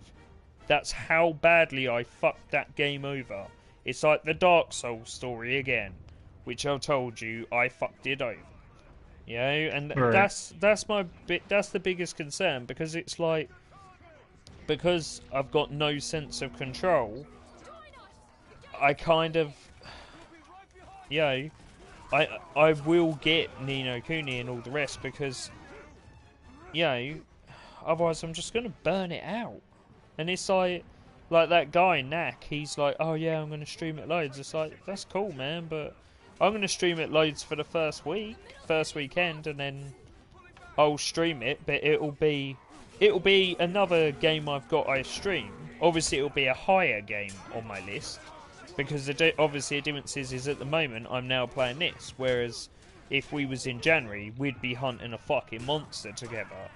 That's how badly I fucked that game over. It's like the Dark Souls story again. which I told you I fucked it over. You know, and Right. that's the biggest concern, because it's like, because I've got no sense of control, I kind of, you know, I will get Ni no Kuni and all the rest, because, you know, otherwise I'm just gonna burn it out. And it's like that guy Knack, he's like, oh yeah, I'm gonna stream it loads. It's like, that's cool, man, but I'm gonna stream it loads for the first weekend, and then I'll stream it, but it'll be another game I've got I stream. Obviously, it'll be a higher game on my list, because obviously the difference is at the moment I'm now playing this, whereas if we was in January, we'd be hunting a fucking monster together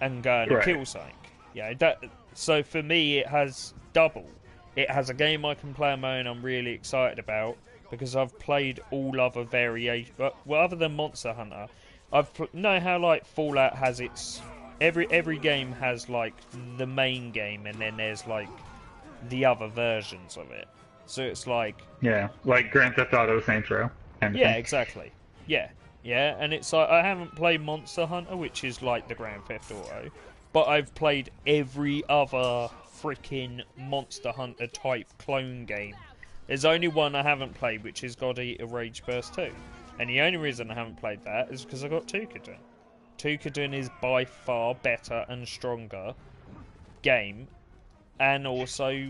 and going to kill something. Yeah, so for me it has double. It has a game I can play on my own I'm really excited about, because I've played all other variations. Well, other than Monster Hunter, know how like Fallout has its every game has like the main game, and then there's like the other versions of it. So it's like, yeah, like Grand Theft Auto, Saints Row. Yeah, exactly. Yeah, and it's like, I haven't played Monster Hunter, which is like the Grand Theft Auto, but I've played every other freaking Monster Hunter type clone game. There's only one I haven't played, which is God Eater Rage Burst 2. And the only reason I haven't played that is because I got Tukadun. Tukadun is by far better and stronger game, and also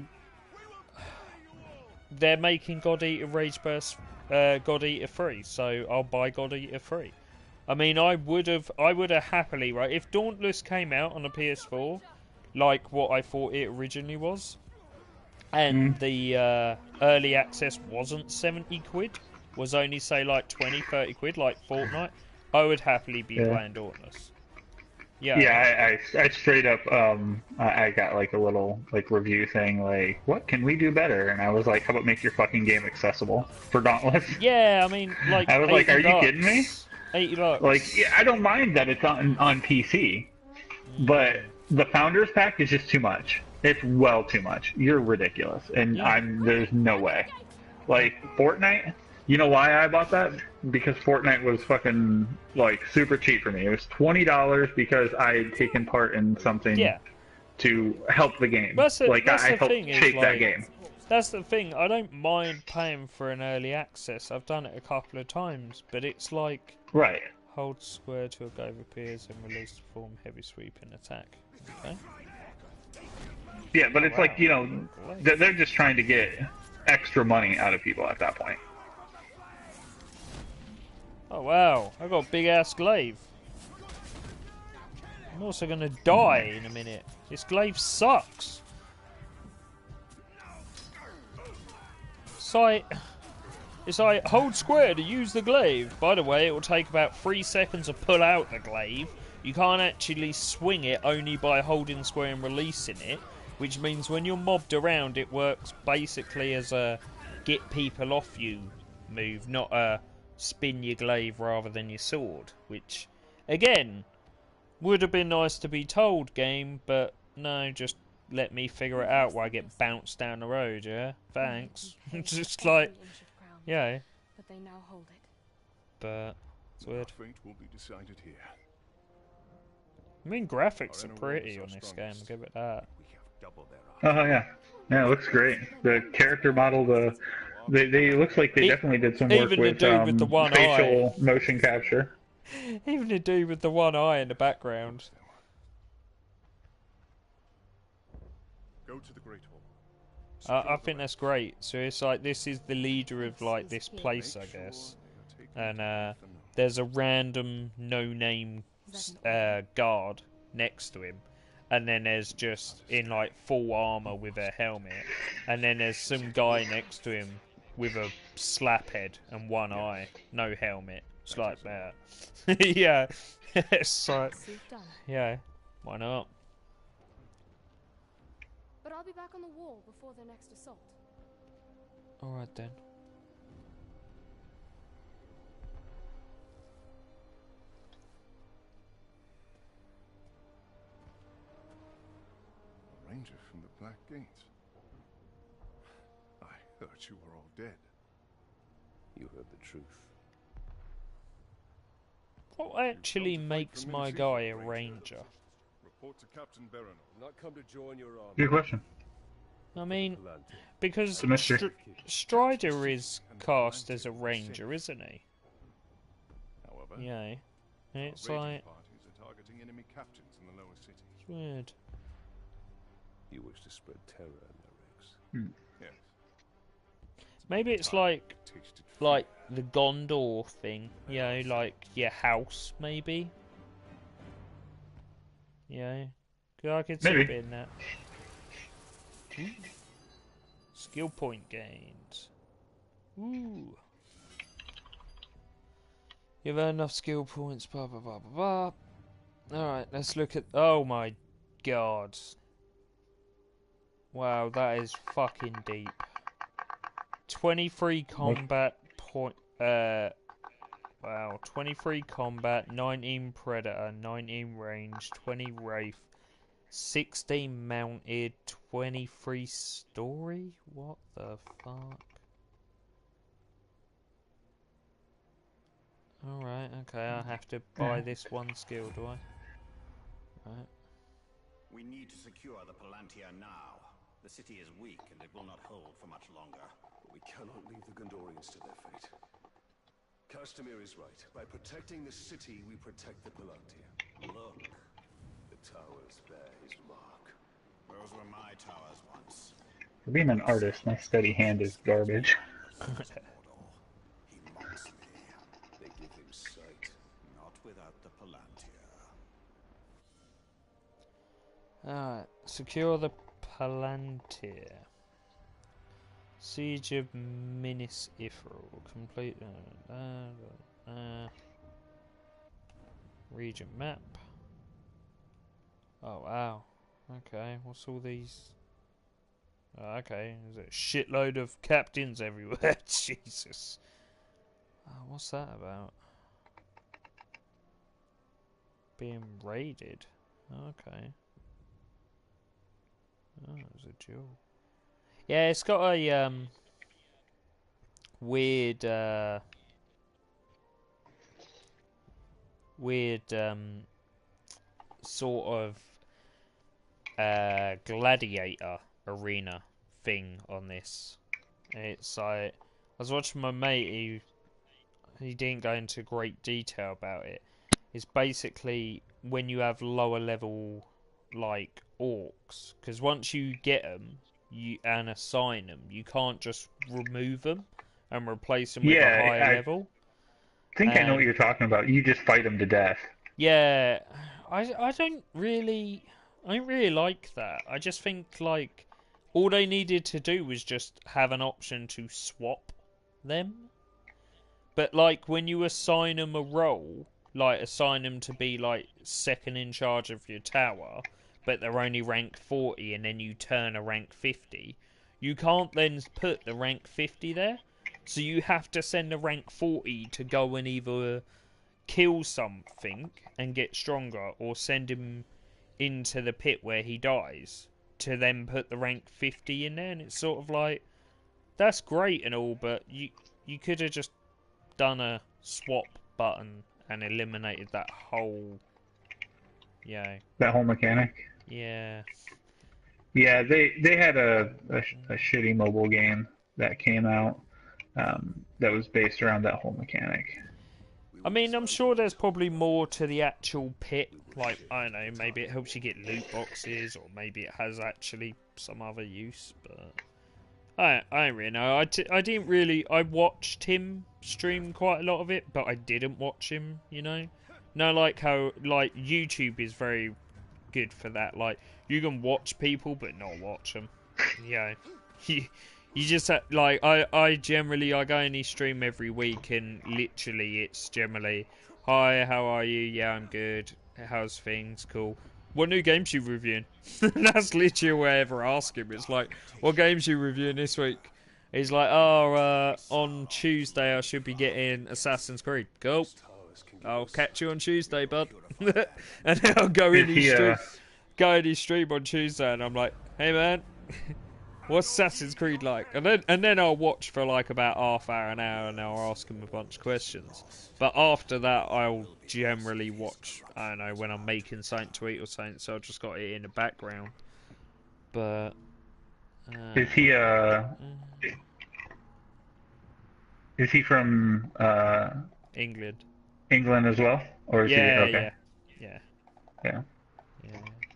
they're making God Eater Rage Burst God Eater 3, so I'll buy God Eater 3. I mean, I would have happily, right, if Dauntless came out on a PS4, like what I thought it originally was, and the early access wasn't 70 quid, was only say like 20, 30 quid, like Fortnite, I would happily be playing Dauntless. Yeah, I straight up, I got like a little like review saying like, what can we do better? And I was like, how about make your fucking game accessible for Dauntless? Yeah, I mean, like, I was like, are you kidding me? $80. Like, yeah, I don't mind that it's on PC, but the Founders Pack is just too much. It's well too much. You're ridiculous, and there's no way. Like Fortnite, you know why I bought that? Because Fortnite was fucking like super cheap for me. It was $20 because I had taken part in something to help the game. I helped shape that game. That's the thing. I don't mind paying for an early access. I've done it a couple of times, but it's like, hold square till a glaive appears and release the form heavy sweeping attack. Okay. Yeah, but it's like, you know, they're just trying to get extra money out of people at that point. Oh wow, I got a big ass glaive. I'm also gonna die in a minute. This glaive sucks. It's like hold square to use the glaive. By the way, it will take about 3 seconds to pull out the glaive. You can't actually swing it only by holding square and releasing it, which means when you're mobbed around, it works basically as a get people off you move, not a spin your glaive rather than your sword, which, again, would have been nice to be told, game, but no, just let me figure it out while I get bounced down the road, yeah? Thanks. Just like, yeah. But they now hold it. But it's weird. Fate will be decided here. I mean, graphics are pretty on this game, I'll give it that. We have double their Oh yeah, it looks great. The character model, they looks like they definitely did some work with the one facial motion capture. Even the dude with the one eye in the background. Go to the Great Hall. I think that's great. So it's like, this is the leader of like this place, I guess, and there's a random no-name guard next to him, and then there's just in like full armor with a helmet, and then there's some guy next to him with a slap head and one eye, no helmet. It's like that. Yeah. It's like, yeah, why not? But I'll be back on the wall before their next assault. Alright then. A ranger from the Black Gate. I heard you were all dead. You heard the truth. What actually makes my guy a ranger? Report to Captain Berenor. Not come to join your army. Good question. I mean, Palantir. because It's a mystery. Strider is cast as a ranger, isn't he? However, Yeah. It's raiding like, parties are targeting enemy captains in the lower city. it's weird. You wish to spread terror in their ranks. Hmm. Yes. Maybe it's like the Gondor thing, you know, like your house, maybe. Yeah, I could see Maybe. it being that. Ooh. Skill point gains. Ooh. You've earned enough skill points, blah blah blah blah blah. Alright, let's look at. Oh my god. Wow, that is fucking deep. 23 combat point. Wow, 23 combat, 19 predator, 19 range, 20 wraith, 16 mounted, 23 story? What the fuck? Alright, okay, I have to buy this one skill, do I? Right. We need to secure the Palantir now. The city is weak and it will not hold for much longer. We cannot leave the Gondorians to their fate. Castamir is right. By protecting the city, we protect the Palantir. Look, the towers bear his mark. Those were my towers once. For being an artist, my steady hand is garbage. He mocks me. They give him sight. Not without the Palantir. Alright, secure the Palantir. Siege of Minas Ithil. Complete. Region map. Oh wow. Okay, what's all these? Okay, there's a shitload of captains everywhere. Jesus. What's that about? Being raided. Okay. Oh, there's a jewel. Yeah, it's got a weird sort of gladiator arena thing on this. It's like, I was watching my mate, he didn't go into great detail about it. It's basically when you have lower level like orcs, because once you get them and assign them, you can't just remove them and replace them with a higher level. I think I know what you're talking about. You just fight them to death. Yeah, I don't really like that. I just think like all they needed to do was just have an option to swap them. But like when you assign them a role, like assign them to be like second in charge of your tower, but they're only rank 40 and then you turn a rank 50, you can't then put the rank 50 there. So you have to send a rank 40 to go and either kill something and get stronger, or send him into the pit where he dies to then put the rank 50 in there. And it's sort of like, that's great and all, but you could have just done a swap button and eliminated that whole that whole mechanic. Yeah, they had a shitty mobile game that came out that was based around that whole mechanic. I mean, I'm sure there's probably more to the actual pit. Like, I don't know, maybe it helps you get loot boxes, or maybe it has actually some other use, but I don't really know. I didn't really... I watched him stream quite a lot of it, but I didn't watch him, you know? No, like how, like, YouTube is very good for that. Like, you can watch people, but not watch them. Yeah. You just have, like, I generally, I go in his stream every week, and literally it's generally, hi, how are you? Yeah, I'm good. How's things? Cool. What new games you reviewing? That's literally what I ever ask him. It's like, what games you reviewing this week? He's like, oh, on Tuesday I should be getting Assassin's Creed. Cool. I'll catch you on Tuesday, bud. And then I'll go in his stream on Tuesday, and I'm like, hey man, What's Assassin's Creed like? And then I'll watch for like about half hour, an hour, and I'll ask him a bunch of questions. But after that, I'll generally watch, I don't know, when I'm making something to eat or something, so I've just got it in the background. But... Is he from England. England as well? Or is he okay? Yeah.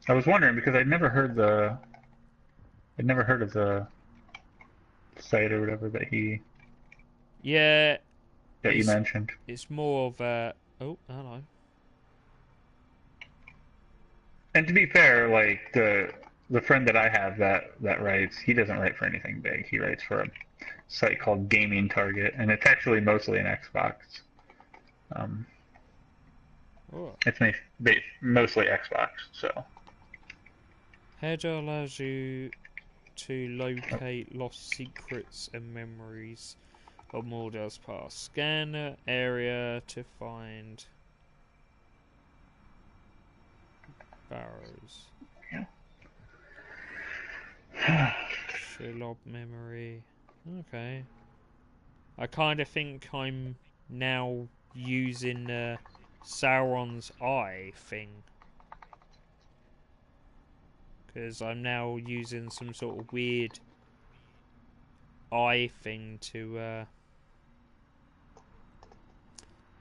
I was wondering because I'd never heard of the site or whatever that you mentioned. It's more of a... Oh, hello. And to be fair, like the friend that I have that writes, he doesn't write for anything big. He writes for a site called Gaming Target, and it's actually mostly an Xbox. It's mostly Xbox, so. Header allows you to locate lost secrets and memories of Mordor's past. Scan the area to find barrows. Shelob memory. Okay. I kind of think I'm now using Sauron's eye thing. Because I'm now using some sort of weird eye thing to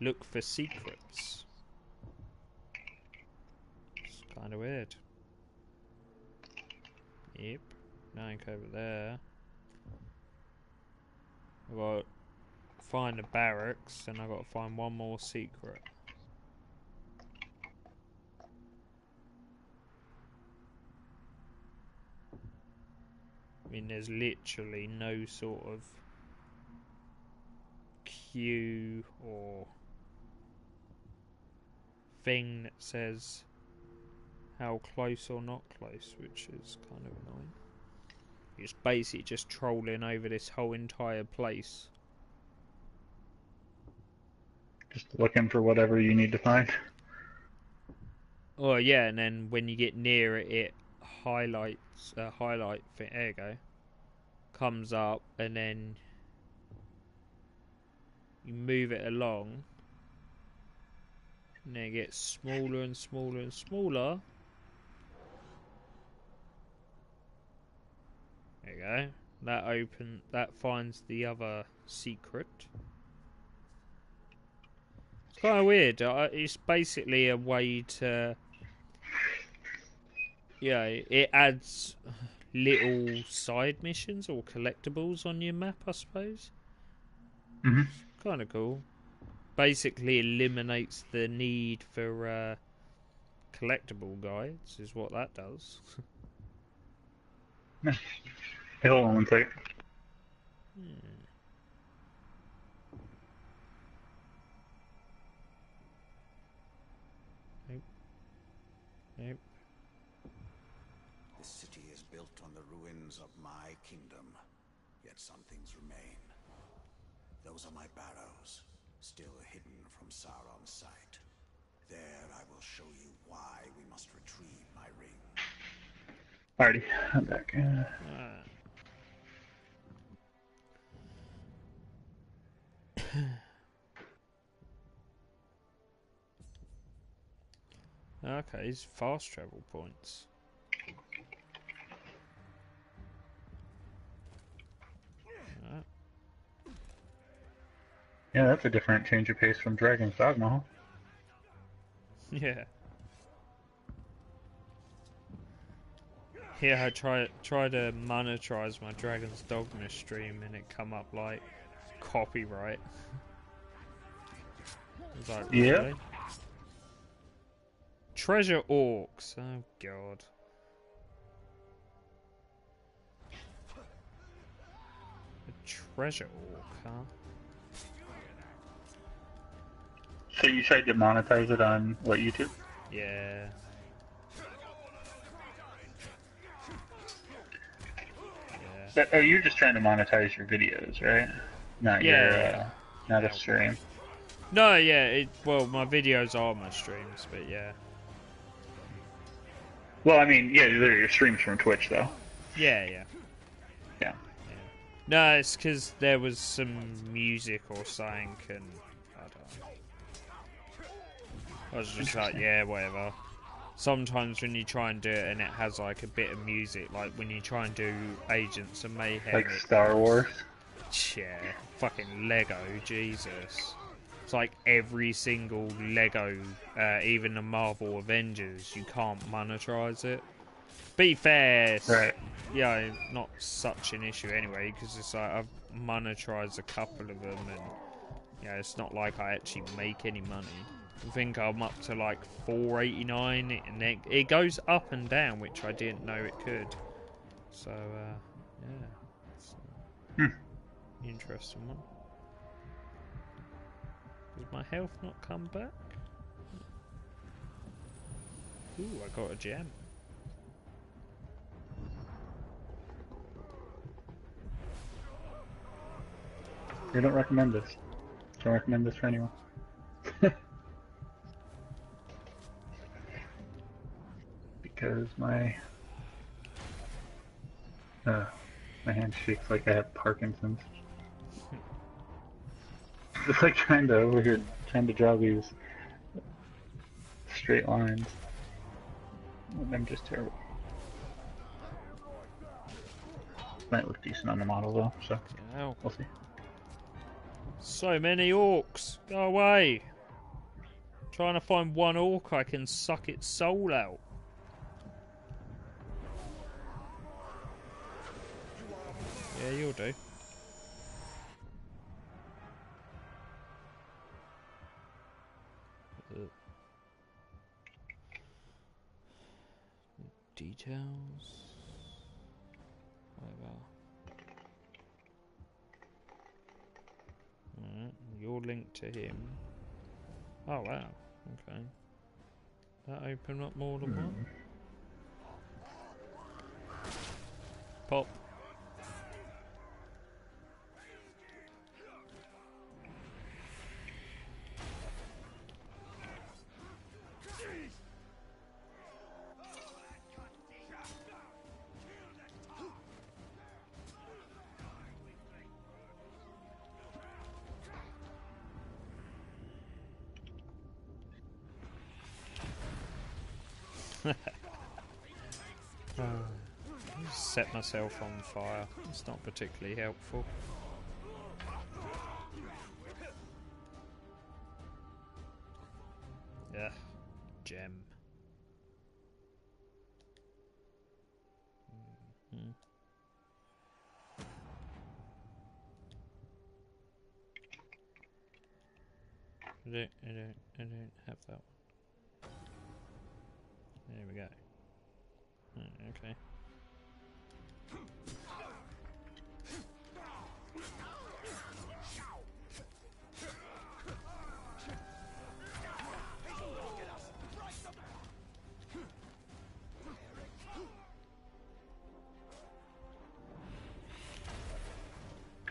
look for secrets. It's kind of weird. Yep. Nothing over there. I've got to find the barracks, and I've got to find one more secret. I mean, there's literally no sort of cue or thing that says how close or not close, which is kind of annoying. It's basically just trolling over this whole entire place. Just looking for whatever you need to find. Oh yeah, and then when you get near it, it highlights highlight thing. There you go. Comes up, and then you move it along, and then it gets smaller and smaller and smaller. There you go. That finds the other secret. It's kind of weird. It's basically a way to... Yeah, it adds little side missions or collectibles on your map, I suppose. Mm-hmm. Kind of cool. Basically eliminates the need for collectible guides, is what that does. Hey, hold on one second. Nope. This city is built on the ruins of my kingdom, yet some things remain. Those are my barrows, still hidden from Sauron's sight. There I will show you why we must retrieve my ring. Alrighty, I'm back. Okay, these fast travel points. Yeah, that's a different change of pace from Dragon's Dogma, huh? Yeah. Yeah, I try to monetize my Dragon's Dogma stream, and it come up like copyright. It's like, Yeah. really? Treasure orcs. Oh god. A treasure orc, huh? So you tried to monetize it on what, YouTube? Yeah. Oh, you're just trying to monetize your videos, right? Not not a stream. No, yeah. Well, my videos are my streams, but yeah. Well, I mean, yeah, they're your streams from Twitch, though. Yeah. No, it's because there was some music or something, and I don't know. I was just like, yeah, whatever. Sometimes when you try and do it and it has like a bit of music, like when you try and do Agents of Mayhem, Like Star Wars. Yeah, fucking Lego, Jesus. It's like every single Lego, even the Marvel Avengers, you can't monetize it. Be fair, Right. yeah, not such an issue anyway, because it's like I've monetized a couple of them, and yeah, it's not like I actually make any money. I think I'm up to like $4.89, and it goes up and down, which I didn't know it could. So, yeah, it's an interesting one. Does my health not come back? Ooh, I got a gem. We don't recommend this. Don't recommend this for anyone. Because my hand shakes like I have Parkinson's. Just like trying to draw these straight lines. I'm just terrible. Might look decent on the model though, so Ow. we'll see. So many orcs! Go away! Trying to find one orc I can suck its soul out. Yeah, you'll do. Details. Whatever. Alright, you're linked to him. Oh wow, okay. That opened up more than one. Pop. Set myself on fire. It's not particularly helpful. Yeah, gem. I don't have that one. There we go. Okay.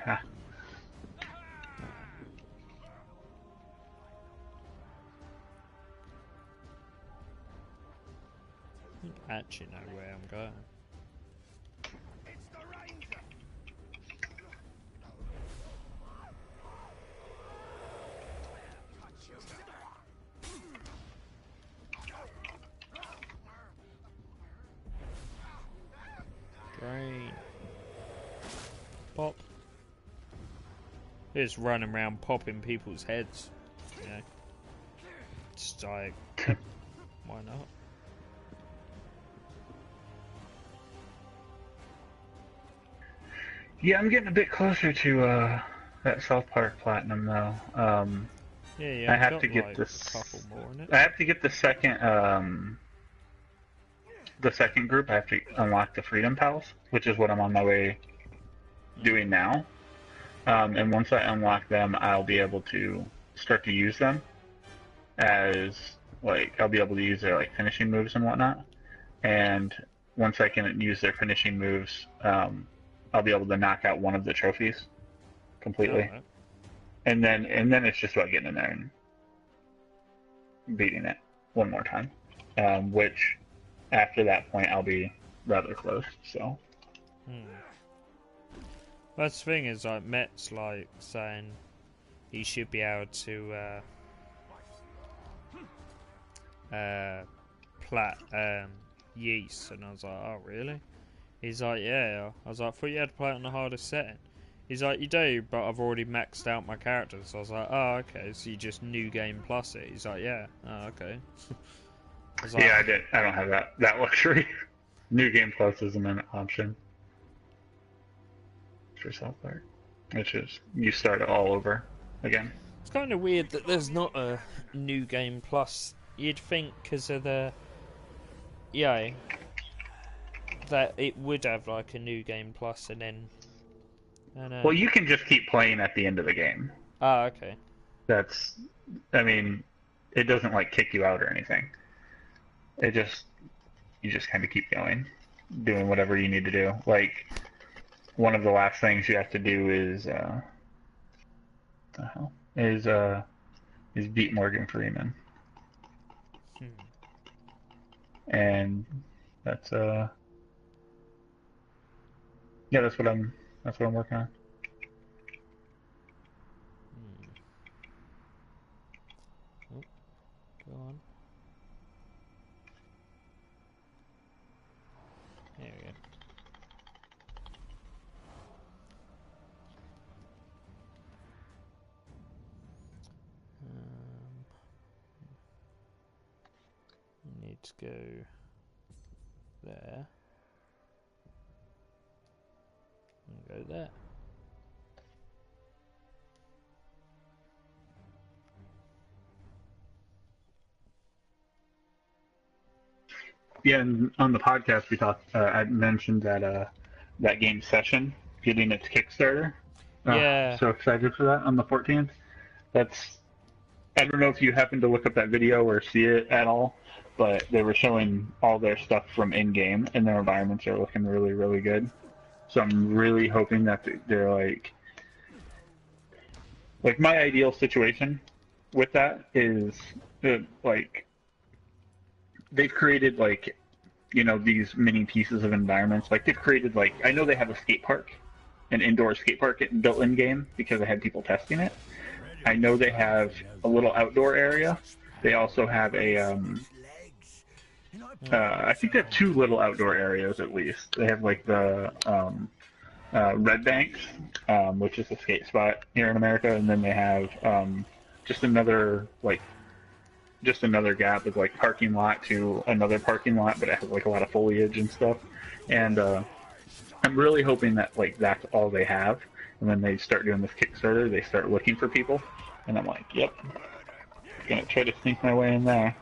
Ha. Actually know where I'm going. Drain. Pop. Just running around popping people's heads. You know. Just like, why not? Yeah, I'm getting a bit closer to that South Park Platinum though. Yeah, I have got to get like this. a couple more in it. I have to get the second group. I have to unlock the Freedom Pals, which is what I'm on my way doing now. And once I unlock them, I'll be able to start to use them as like I'll be able to use their like finishing moves and whatnot. And once I can use their finishing moves, I'll be able to knock out one of the trophies completely. Alright. And then it's just about getting in there and beating it one more time. Which after that point I'll be rather close. So That's the thing is, like, Met's like saying he should be able to yeast, and I was like, oh really? He's like, yeah. I was like, I thought you had to play it on the hardest setting. He's like, you do, but I've already maxed out my characters. So I was like, oh okay, so you just new game plus it. He's like, yeah, oh okay. I was like, Yeah, I don't have that luxury. New Game Plus isn't an option for South Park. It's just you start it all over again. it's kind of weird that there's not a new game plus. You'd think because of the that it would have like a new game plus, and then. Well, you can just keep playing at the end of the game. Ah, okay. I mean, it doesn't like kick you out or anything. You just kind of keep going, doing whatever you need to do. Like, one of the last things you have to do is beat Morgan Freeman. And that's that's what I'm working on. Oh, go on. There we go. Need to go there. And go there. Yeah, and on the podcast we talked. I mentioned that game Session getting its Kickstarter. Yeah. So excited for that on the 14th. I don't know if you happened to look up that video or see it at all, but they were showing all their stuff from in-game, and their environments are looking really, really good. So I'm really hoping that they're like my ideal situation with that is like they've created these mini pieces of environments. Like they've created I know they have a skate park, an indoor skate park built in game because I had people testing it. I know they have a little outdoor area. They also have I think they have two little outdoor areas at least. They have the Red Banks, which is a skate spot here in America, and then they have just another gap with parking lot to another parking lot, but it has a lot of foliage and stuff. And I'm really hoping that that's all they have, and when they start doing this Kickstarter, they start looking for people, and I'm like, yep, gonna try to sneak my way in there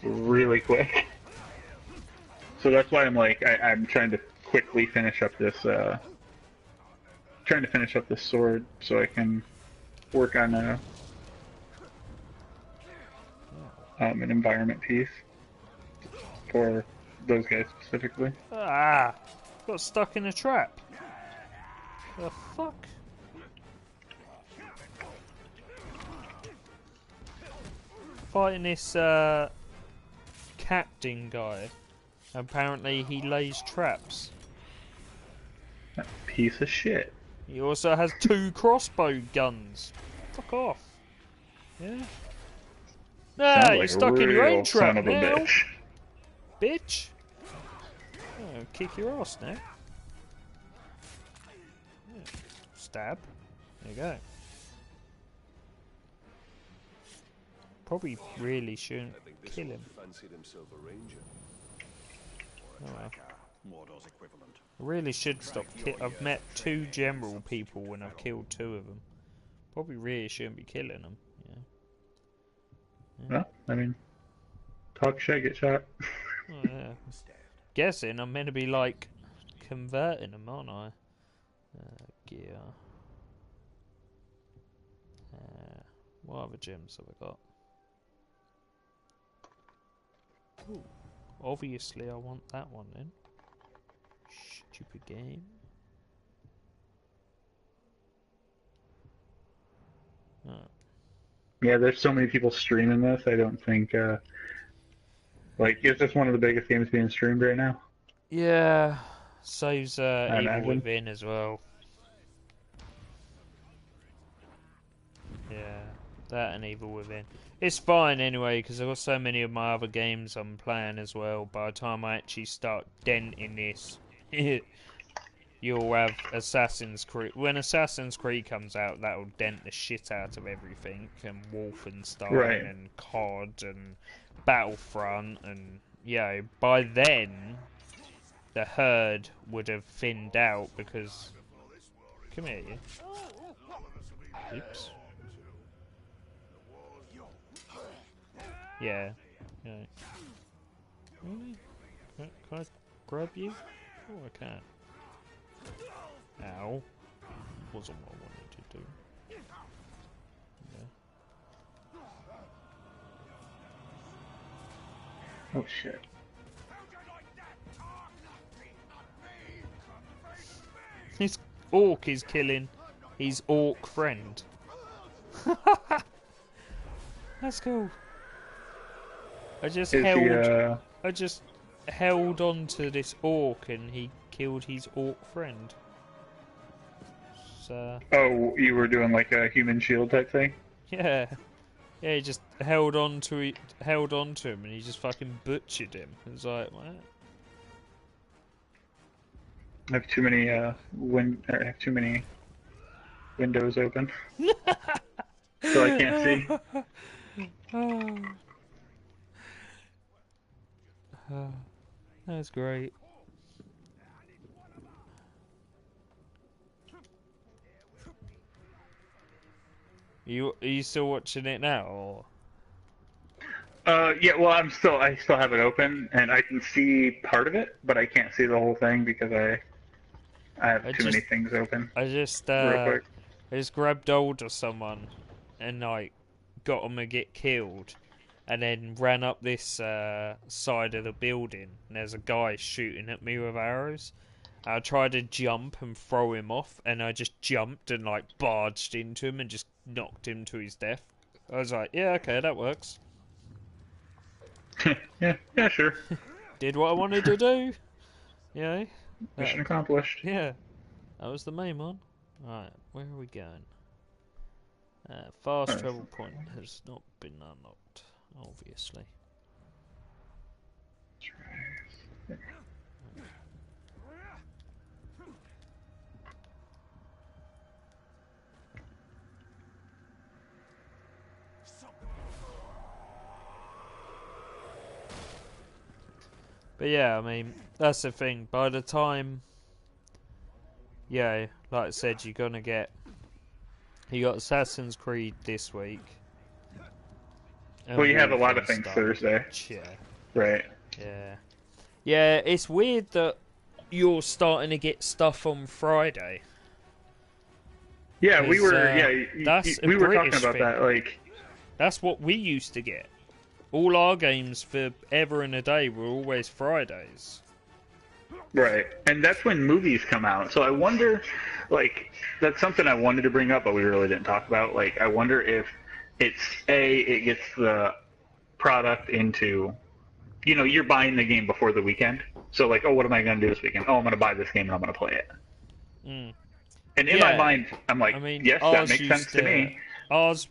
really quick. So that's why I'm trying to quickly finish up this sword so I can work on an environment piece for those guys specifically. Ah! Got stuck in a trap. The fuck? Fighting this captain guy. Apparently he lays traps. That piece of shit. He also has 2 crossbow guns. Fuck off. Yeah. Ah, you're stuck in your own trap son of a now. bitch. Bitch. Oh, I'll kick your ass now. Yeah. Stab. There you go. Probably really shouldn't kill him. Oh well. I really should stop. I've met 2 general people when I've killed 2 of them. Probably really shouldn't be killing them. Yeah. Well, I mean, talk shit, get shot. Oh, yeah. Guessing I'm meant to be converting them, aren't I? Gear. What other gems have I got? Ooh, obviously I want that one then. Stupid game. Oh. Yeah, there's so many people streaming this. I don't think is this one of the biggest games being streamed right now? Yeah, So's I Evil imagine. Within as well. Yeah, that and Evil Within. It's fine anyway, because I've got so many of my other games I'm playing as well. By the time I actually start denting this, you'll have Assassin's Creed. When Assassin's Creed comes out, that'll dent the shit out of everything. And Wolfenstein Right. and COD and Battlefront. And, by then, the herd would have thinned out because... Come here, you. Oops. Yeah. Really? Can I grab you? Oh, I can. Ow. Wasn't what I wanted to do. Yeah. Oh shit. His orc is killing his orc friend. That's cool. I just held onto this orc and he killed his orc friend. So, Oh, you were doing like a human shield type thing? yeah. Yeah, he just held on to him and he just fucking butchered him. It was like, what? I have too many windows open. So I can't see. That's great. Are you still watching it now, or? Yeah, well, I still have it open, and I can see part of it, but I can't see the whole thing because I have too many things open. I just Real quick. I just grabbed hold of someone and like got them to get killed, and then ran up this side of the building. And there's a guy shooting at me with arrows. I tried to jump and throw him off, and I just jumped and like barged into him and just knocked him to his death. I was like, yeah, okay, that works. yeah, sure. Did what I wanted to do. Yeah. Mission accomplished. Yeah. That was the main one. Alright, where are we going? Fast travel point has not been unlocked, obviously. But yeah, I mean, that's the thing. By the time, like I said, you're gonna get. You got Assassin's Creed this week. Well, you have a lot of things Thursday. Yeah. Right. Yeah. Yeah, it's weird that you're starting to get stuff on Friday. Yeah, we were. We were British talking about thing. that. Like, that's what we used to get. All our games for ever and a day were always Fridays. Right, and that's when movies come out. So I wonder, like, that's something I wanted to bring up, but we really didn't talk about. Like, I wonder if it gets the product into, you're buying the game before the weekend. So like, oh, what am I going to do this weekend? Oh, I'm going to buy this game and I'm going to play it. Mm. And in my mind, I'm like, yes, that makes sense to me. Ours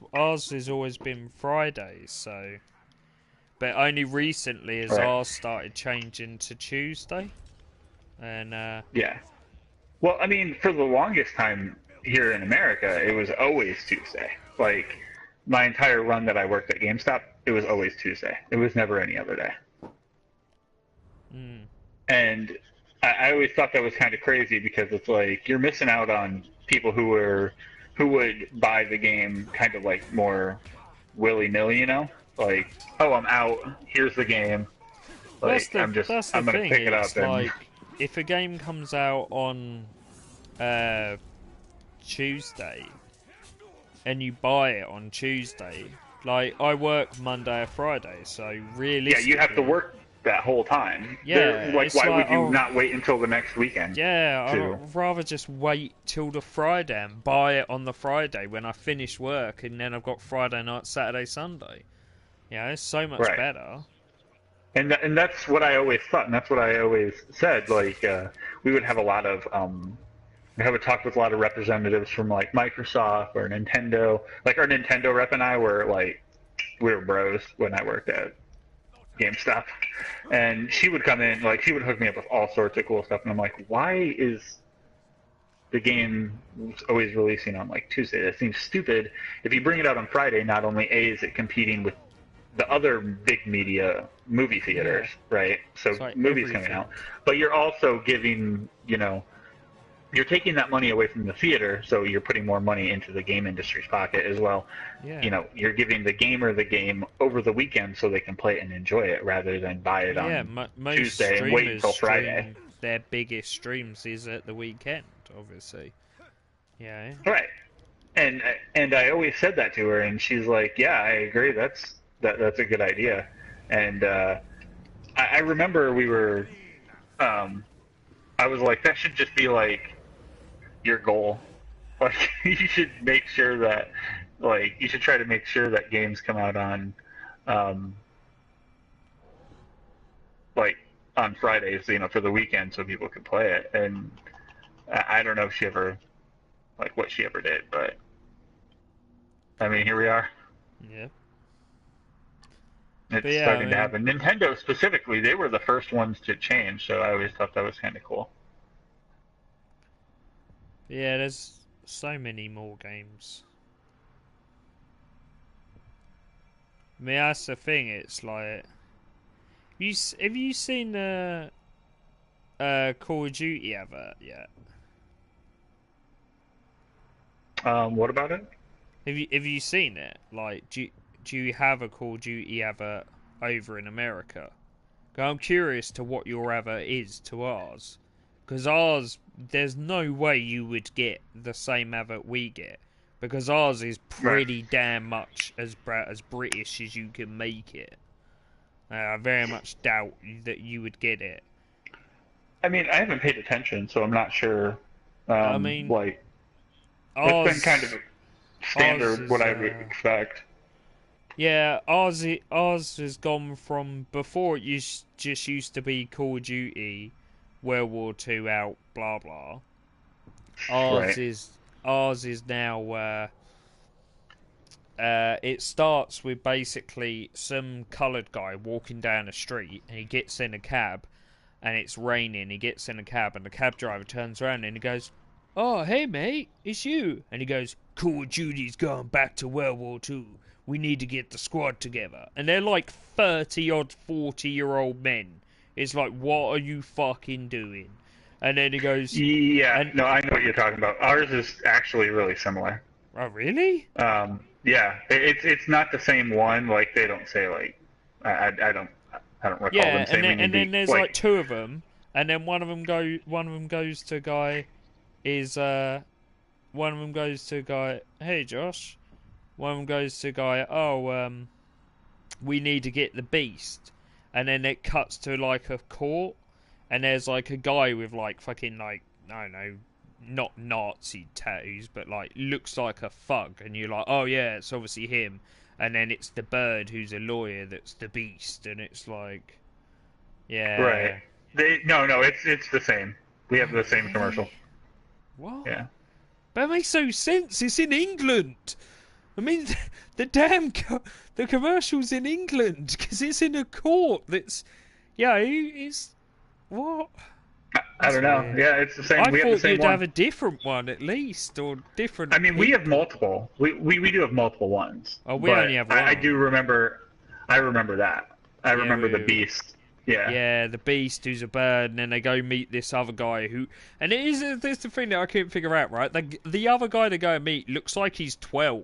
has always been Fridays, so. But only recently has ours started changing to Tuesday. And yeah. Well, I mean, for the longest time here in America, it was always Tuesday. Like, my entire run that I worked at GameStop, it was always Tuesday. It was never any other day. Mm. And I always thought that was kind of crazy because it's like you're missing out on people who would buy the game kind of like more willy-nilly, Like, oh, I'm out. Here's the game. Like, I'm gonna pick it up. Like, if a game comes out on Tuesday and you buy it on Tuesday, like I work Monday or Friday, so realistically, you have to work that whole time. Yeah, like, why would you not wait until the next weekend? Yeah, I'd rather just wait till the Friday and buy it on the Friday when I finish work, and then I've got Friday night, Saturday, Sunday. Yeah, it's so much better. And that's what I always thought, and that's what I always said. Like, we would have a lot of I would talk with a lot of representatives from like Microsoft or Nintendo. Like our Nintendo rep and I were like we were bros when I worked at GameStop, and she would come in like she would hook me up with all sorts of cool stuff, and I'm like, why is the game always releasing on like Tuesday? That seems stupid. If you bring it out on Friday, not only is it competing with the other big media movie theaters, right? So like movies everything. coming out, but you're also giving, you're taking that money away from the theater, so you're putting more money into the game industry's pocket as well. Yeah. You're giving the gamer the game over the weekend so they can play it and enjoy it rather than buy it on most Tuesday and wait until Friday. Their biggest streams is at the weekend, obviously. Yeah. Right. And I always said that to her, and she's like, "Yeah, I agree. That's a good idea." And I remember we were, I was like, that should just be like your goal. Like you should make sure that, like, you should try to make sure that games come out on, like on Fridays, for the weekend, so people can play it. And I don't know if she ever, like, what she ever did, but I mean, here we are. Yeah. It's starting to happen. Nintendo specifically, they were the first ones to change, so I always thought that was kind of cool. Yeah, there's so many more games. I mean, that's the thing. It's like, have you seen the Call of Duty advert yet? What about it? Have you seen it? Like, do you have a Call of Duty advert over in America? 'Cause I'm curious to what your advert is to ours. Because ours, there's no way you would get the same advert we get. Because ours is pretty damn much as British as you can make it. I very much doubt that you would get it. I mean, I haven't paid attention, so I'm not sure. I mean, like, ours, it's been kind of standard what I would expect. Yeah, ours has gone from before it just used to be Call of Duty, World War II out, blah blah. Ours is now. It starts with basically some coloured guy walking down a street, and he gets in a cab, and it's raining. He gets in a cab, and the cab driver turns around and he goes, "Oh, hey mate, it's you." And he goes, "Call of Duty's going back to World War II. We need to get the squad together." And they're like 30-odd, 40-year-old men. It's like, what are you fucking doing? And then he goes... Yeah, no, I know what you're talking about. Ours is actually really similar. Oh, really? Yeah, it's not the same one. Like, they don't say, like... I don't recall them saying... Yeah, and then there's like two of them, and then one of them goes to a guy... One of them goes to a guy, "Hey Josh." One of them goes to a guy, "Oh, we need to get the beast." And then it cuts to like a court, and there's like a guy with like fucking like, I don't know, not Nazi tattoos, but like looks like a thug, and you're like, oh yeah, it's obviously him. And then it's the bird who's a lawyer that's the beast, and it's like, yeah, right. No, it's the same. We have the same commercial. What? Yeah. But it makes no sense. It's in England. I mean, the the commercial's in England because it's in a court. That's, yeah, it's what? I don't know. Weird. Yeah, it's the same. I we thought have the same you'd one. have a different one at least, or different. I mean, we have multiple. We do have multiple ones. Oh, we only have one. I do remember. I remember that. I remember the beast. Yeah. Yeah, the beast who's a bird, and then they go meet this other guy who... And there's the thing that I couldn't figure out, right? The other guy they go and meet looks like he's 12.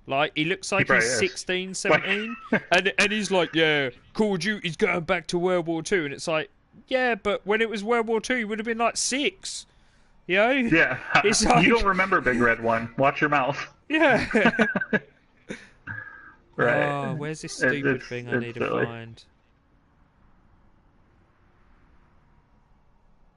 Like, he looks like he's 16, 17. and he's like, yeah, Call of Duty's going back to World War II. And it's like, yeah, but when it was World War II, he would have been like 6. You know? Yeah. It's like... You don't remember Big Red One. Watch your mouth. Yeah. Right. Oh, where's this stupid thing I need to find?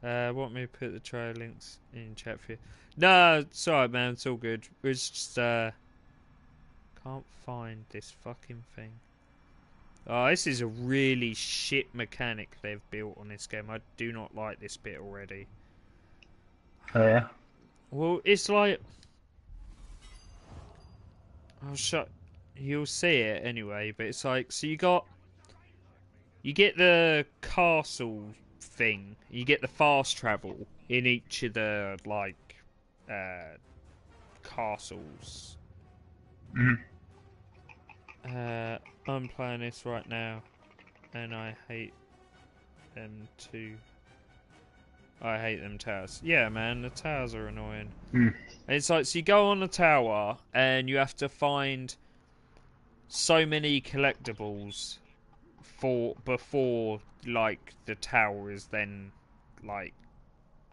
Want me to put the trailer links in chat for you? No, it's alright, man. It's all good. It's just can't find this fucking thing. Oh, this is a really shit mechanic they've built on this game. I do not like this bit already. Oh yeah. Well, it's like I'll shut. You'll see it anyway, but it's like so you get the castle thing, you get the fast travel in each of the like castles. Mhm. I'm playing this right now, and I hate them too. I hate them towers. Yeah, man, the towers are annoying. Mm. It's like, so you go on the tower, and you have to find so many collectibles before, like, the tower is then, like,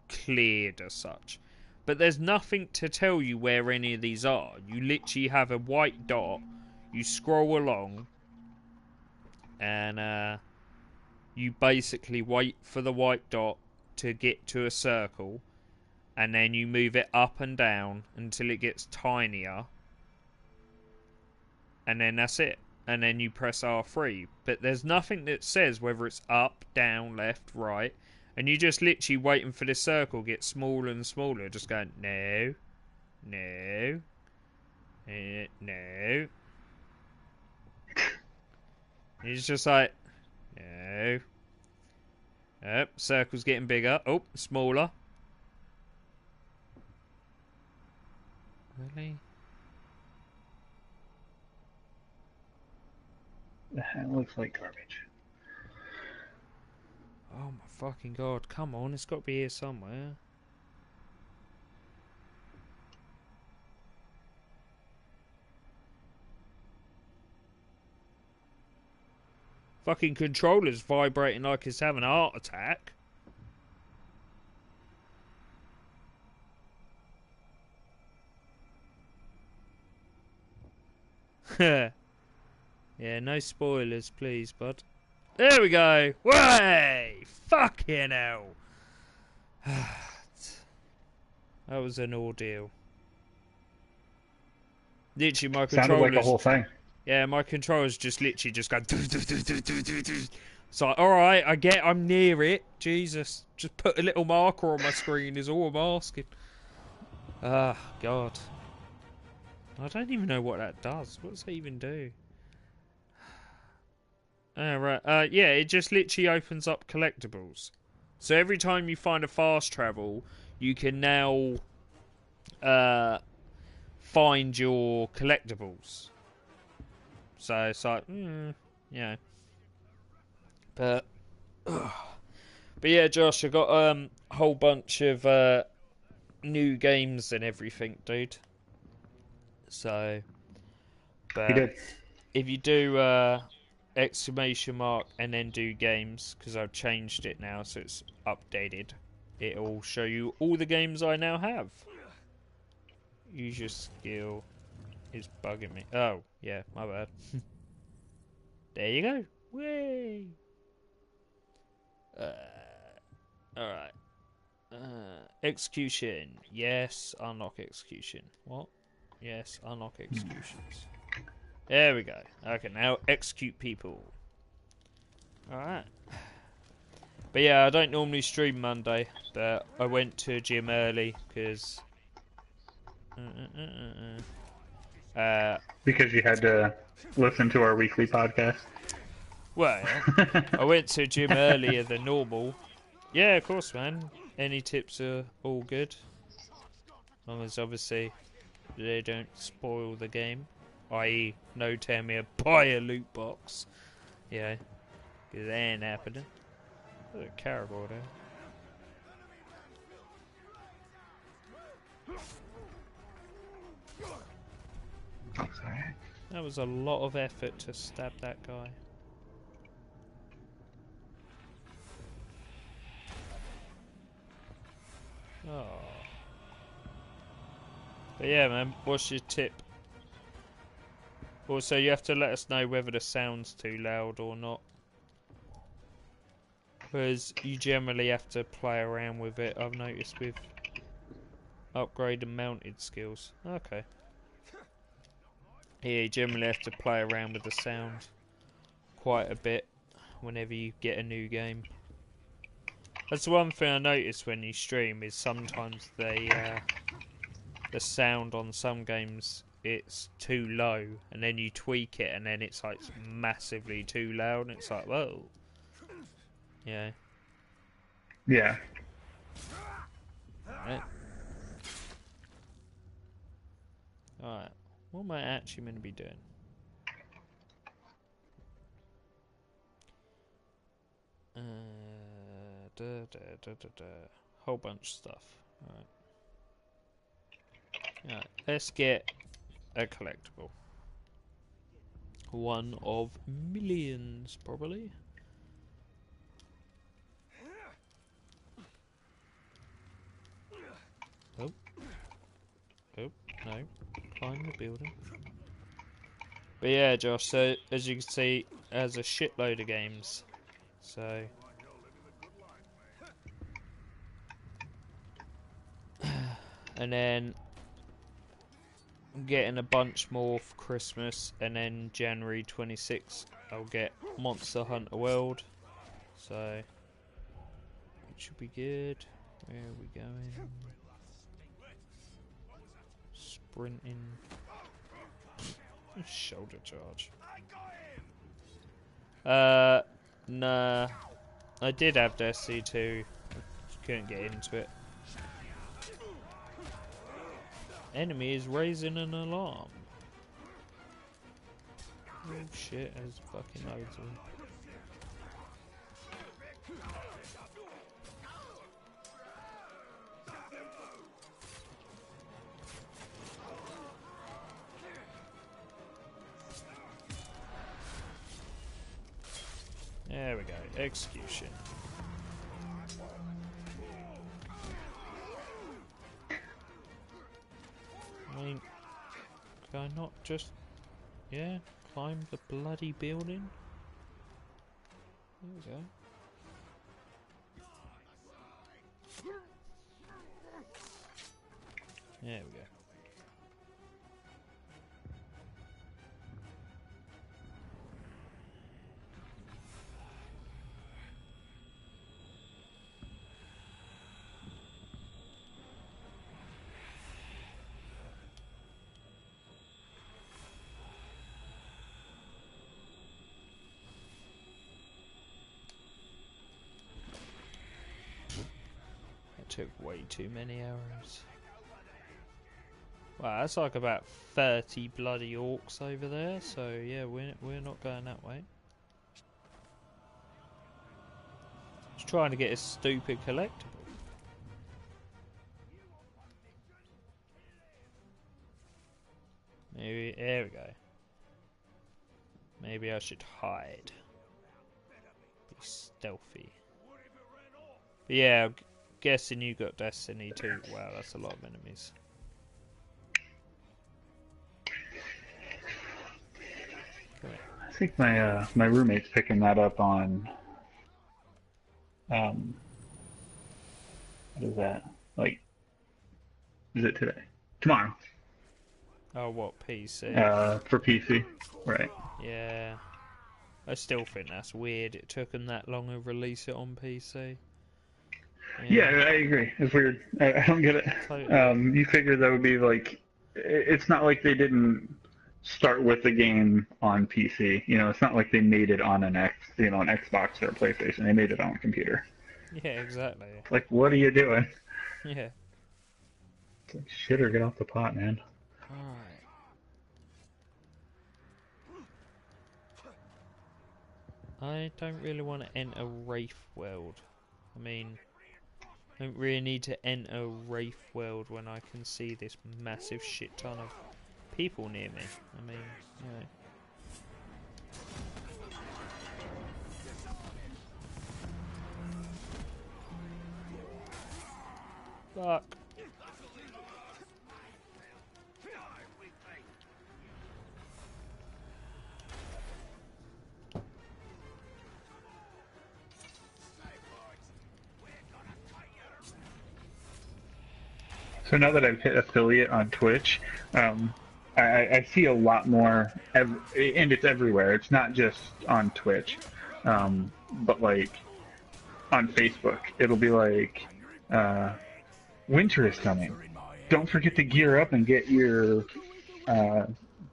cleared as such. But there's nothing to tell you where any of these are. You literally have a white dot, you scroll along, and, you basically wait for the white dot to get to a circle, and then you move it up and down until it gets tinier, and then that's it. And then you press R3. But there's nothing that says whether it's up, down, left, right, and you just literally waiting for this circle to get smaller and smaller, just going, no, no, no. It's just like, no. Yep, circle's getting bigger. Oh, smaller. Really? That looks like garbage. Oh my fucking god, come on, it's got to be here somewhere. Fucking controller's vibrating like it's having a heart attack. Yeah, no spoilers, please, bud. There we go. Way! Fucking hell. That was an ordeal. Literally, my Sounded like a controller's... whole thing. Yeah, my controller's just literally just going... It's like, alright, I'm near it. Jesus. Just put a little marker on my screen is all I'm asking. Ah, God. I don't even know what that does. What does that even do? Right. Yeah, it just literally opens up collectibles. So every time you find a fast travel, you can now find your collectibles. So it's like, yeah. But yeah, Josh, I got a whole bunch of new games and everything, dude. So, You but did. if you do exclamation mark and then do games, because I've changed it now so it's updated, it'll show you all the games I now have. Use your skill is bugging me. Oh, yeah, my bad. There you go. Way. Alright. Execution. Yes, unlock execution. What? Yes, unlock executions. There we go. Okay, now execute people. Alright. But yeah, I don't normally stream Monday, but I went to gym early because... Because you had to listen to our weekly podcast. Well, yeah. I went to gym earlier than normal. Yeah, of course, man. Any tips are all good. As long as, obviously, they don't spoil the game. I.e., no tell me to buy a loot box. Yeah, because that ain't happening. There's a caribou there. Sorry. That was a lot of effort to stab that guy. Oh. But yeah, man, what's your tip? Also, you have to let us know whether the sound's too loud or not. Because you generally have to play around with it, I've noticed, with upgrade and mounted skills. Okay. Yeah, you generally have to play around with the sound quite a bit whenever you get a new game. That's the one thing I notice when you stream is sometimes they the sound on some games it's too low, and then you tweak it, and then it's like massively too loud, and it's like, whoa. Yeah. Yeah. Right. Alright. What am I actually going to be doing? Whole bunch of stuff. Alright. Alright. Let's get a collectible. One of millions, probably. Oh. Oh, no. Climb the building. But yeah, Josh, so as you can see, there's a shitload of games. So... and then... I'm getting a bunch more for Christmas, and then January 26th, I'll get Monster Hunter World. So... it should be good. Where are we going? Sprinting. Shoulder charge. Nah. I did have Destiny 2. Just couldn't get into it. Enemy is raising an alarm. Oh shit, there's fucking loads of them. There we go, execution. I mean, can I not just, yeah, climb the bloody building? There we go. There we go. Took way too many arrows. Wow, that's like about 30 bloody orcs over there. So yeah, we're not going that way. Just trying to get a stupid collectible. Maybe there we go. Maybe I should hide. Be stealthy. But yeah. Guessing you got Destiny 2. Wow, that's a lot of enemies. I think my my roommate's picking that up on what is that? Like, is it today? Tomorrow. Oh, what, PC? For PC, right? Yeah. I still think that's weird. It took them that long to release it on PC. Yeah, I agree. It's weird. I don't get it. Totally. You figure that would be like, it's not like they didn't start with the game on PC. You know, it's not like they made it on an Xbox or a PlayStation. They made it on a computer. Yeah, exactly. Like, what are you doing? Yeah. It's like, shit or get off the pot, man. Alright. I don't really want to enter Wraith World. I mean, I don't really need to enter Wraith World when I can see this massive shit ton of people near me. I mean, you know. Fuck. So now that I've hit affiliate on Twitch, I see a lot more, and it's everywhere. It's not just on Twitch, but like on Facebook, it'll be like, winter is coming. Don't forget to gear up and get your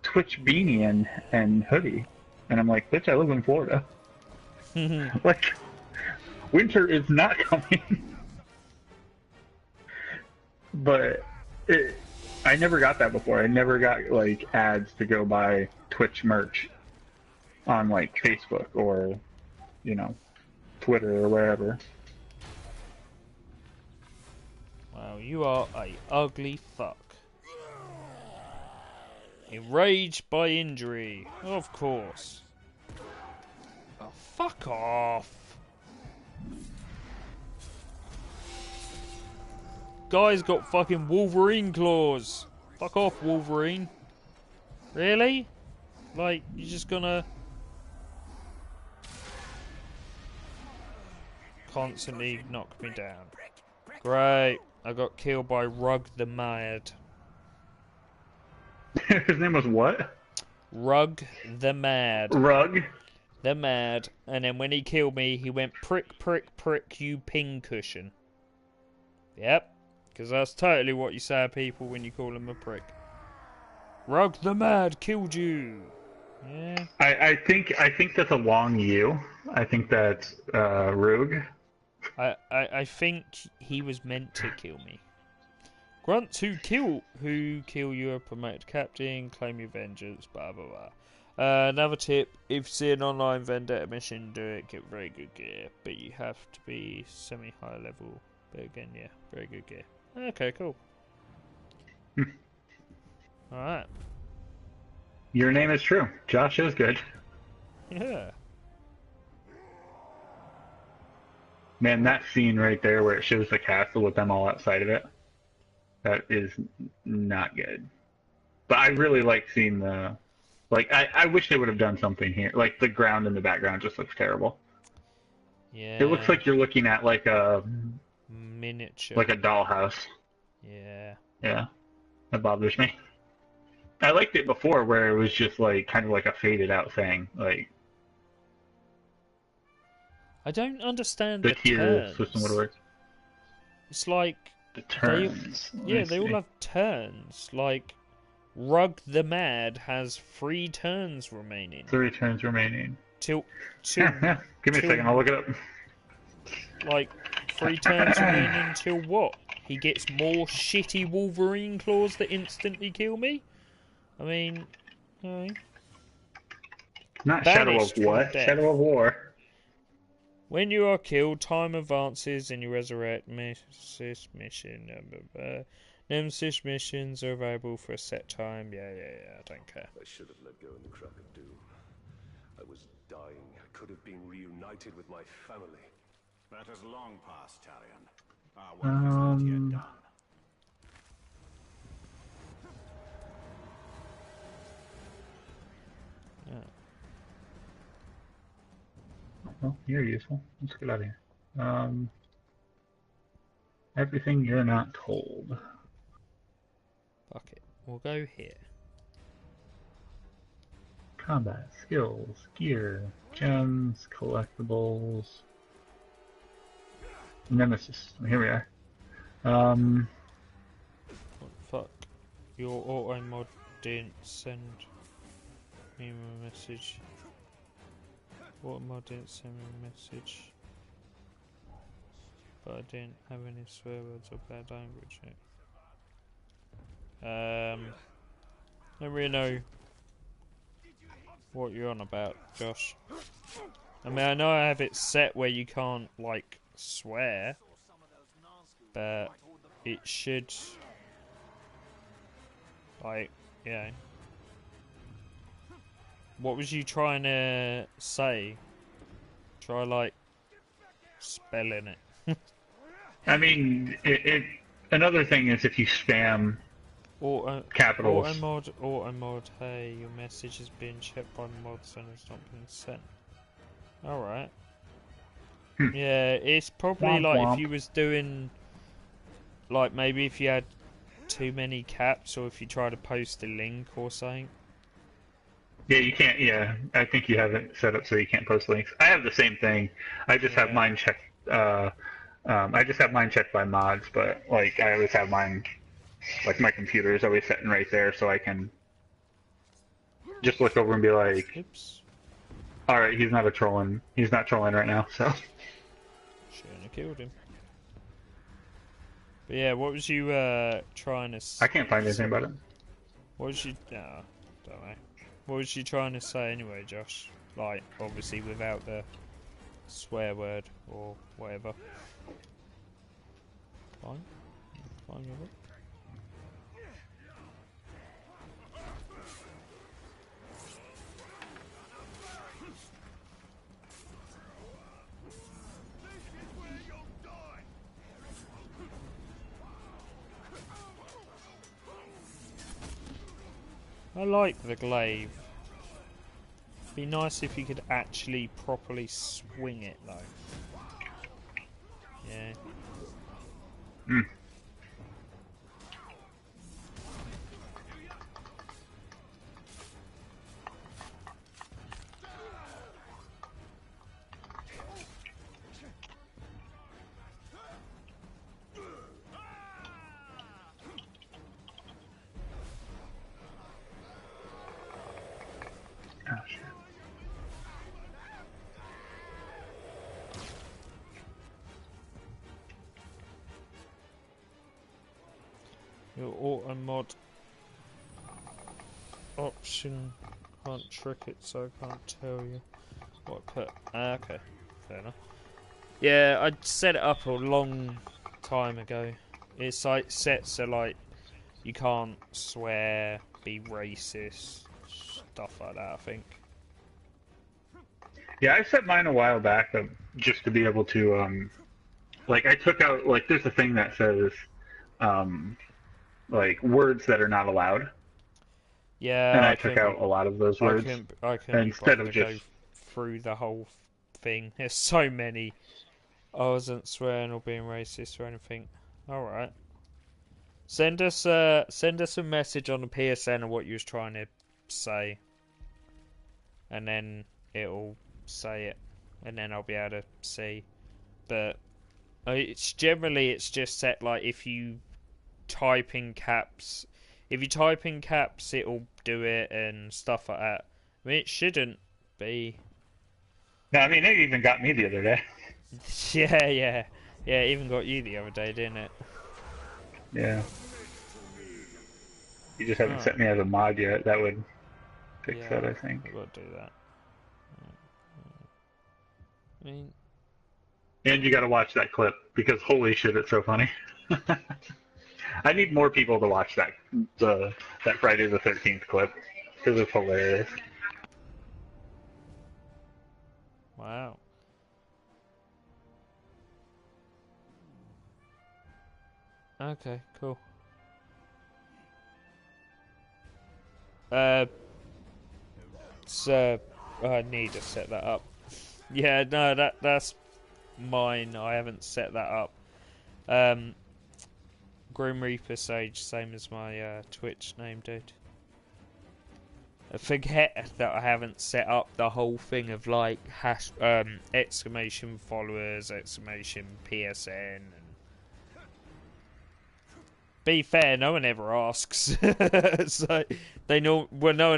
Twitch beanie and hoodie. And I'm like, bitch, I live in Florida. Like, winter is not coming. But I never got that before. I never got like ads to go buy Twitch merch on like Facebook or, you know, Twitter or wherever. Wow, you are a ugly fuck. Enraged by injury, of course. Oh, fuck off. Guy's got fucking Wolverine claws. Fuck off, Wolverine. Really? Like, you're just gonna constantly knock me down. Great. I got killed by Rug the Mad. His name was what? Rug the Mad. Rug? The Mad. And then when he killed me, he went prick, prick, prick, you pincushion. Yep. Because that's totally what you say to people when you call them a prick. Rug the Mad killed you. Yeah. I think that's a long U. I think that's Rug. I think he was meant to kill me. Grunts who kill you are promoted captain, claim your vengeance, blah blah blah. Another tip, if you see an online vendetta mission, do it, get very good gear. But you have to be semi-high level. But again, yeah, very good gear. Okay, cool. Alright. Your name is true. Josh is good. Yeah. Man, that scene right there where it shows the castle with them all outside of it, that is not good. But I really like seeing the... Like, I wish they would have done something here. Like, the ground in the background just looks terrible. Yeah. It looks like you're looking at, like, a... miniature. Like a dollhouse. Yeah. Yeah. That bothers me. I liked it before where it was just, like, kind of like a faded out thing. Like... I don't understand the the tier turns. system would work. It's like... The turns. They all have turns. Like, Rug the Mad has 3 turns remaining. 3 turns remaining. Till Yeah. Give me a second, I'll look it up. Like, 3 turns remaining till what? He gets more shitty Wolverine claws that instantly kill me? I mean, Not Shadow of Banished from what? death. Shadow of War. When you are killed, time advances and you resurrect. Nemesis mission. Nemesis missions are available for a set time. Yeah, I don't care. I should have let go in the crack of doom. I was dying. I could have been reunited with my family. That is long past, Talion. Our work is not yet done. Yeah. Well, you're useful. Let's get out of here. Everything you're not told. Fuck it. We'll go here. Combat, skills, gear, gems, collectibles. Nemesis. Here we are. What the fuck? Your auto mod didn't send me a message. Auto mod didn't send me a message. But I didn't have any swear words or bad language. Don't really know what you're on about, Josh. I mean, I know I have it set where you can't, like, swear, but it should, like, yeah. What was you trying to say? Try, like, spelling it. I mean, another thing is if you spam capitals. Auto mod, hey, your message has been checked by mods and it's not been sent. Alright. Yeah, it's probably Womp like womp. if you was doing, like maybe if you had too many caps or if you try to post a link or something. Yeah, you can't. Yeah, I think you have it set up so you can't post links. I have the same thing. I just have mine I just have mine checked by mods, but like I always have mine, like my computer is always sitting right there, so I can just look over and be like, Oops. all right, he's not trolling right now, so. Shouldn't have killed him. But yeah, what was you trying to? I can't find anything about it. What was you? Don't know. What was you trying to say anyway, Josh? Like, obviously without the swear word or whatever. Fine. Fine with it. I like the glaive. Be nice if you could actually properly swing it though. Yeah. Hmm. Oh, shit. Your auto mod option can't trick it, so I can't tell you what I put. Okay, fair enough. Yeah, I set it up a long time ago. It's like set so like you can't swear, be racist, stuff like that. I think. Yeah, I set mine a while back just to be able to, like, I took out, like, there's a thing that says, like, words that are not allowed. Yeah, And I took out a lot of those words. I couldn't instead of go just through the whole thing. There's so many. I wasn't swearing or being racist or anything. All right. Send us a message on the PSN of what you was trying to say, and then it'll say it, and then I'll be able to see. But it's just set like if you type in caps, it'll do it and stuff like that. I mean, it shouldn't be. No, I mean, it even got me the other day. Yeah. It even got you the other day, didn't it? Yeah. You just haven't set me as a mod yet. That would fix that, I think. I've got to do that. I mean... And you gotta watch that clip, because holy shit, it's so funny. I need more people to watch that Friday the 13th clip, because it's hilarious. Wow. Okay, cool. So I need to set that up. Yeah, no, that's mine. I haven't set that up. GRIMREAPERSAGE, same as my Twitch name, dude. I forget that I haven't set up the whole thing of like exclamation followers, exclamation PSN. And be fair, no one ever asks. So they know. Well, no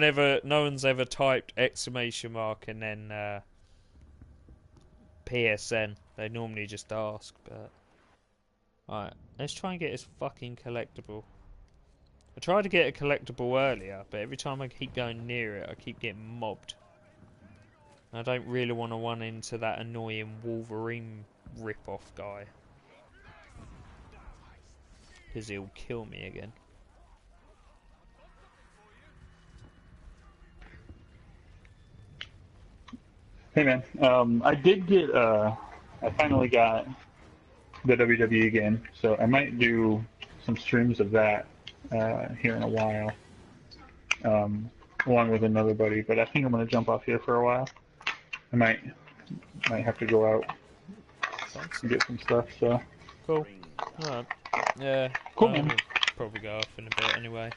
one's ever typed exclamation mark and then PSN. They normally just ask. But alright, let's try and get this fucking collectible. I tried to get a collectible earlier, but every time I keep going near it, I keep getting mobbed. I don't really want to run into that annoying Wolverine rip-off guy. Because he'll kill me again. Hey man, I did get, I finally got the WWE game, so I might do some streams of that here in a while, along with another buddy, but I think I'm going to jump off here for a while. I might have to go out and get some stuff, so. Cool. Alright. Yeah. Cool, man. We'll probably go off in a bit anyway.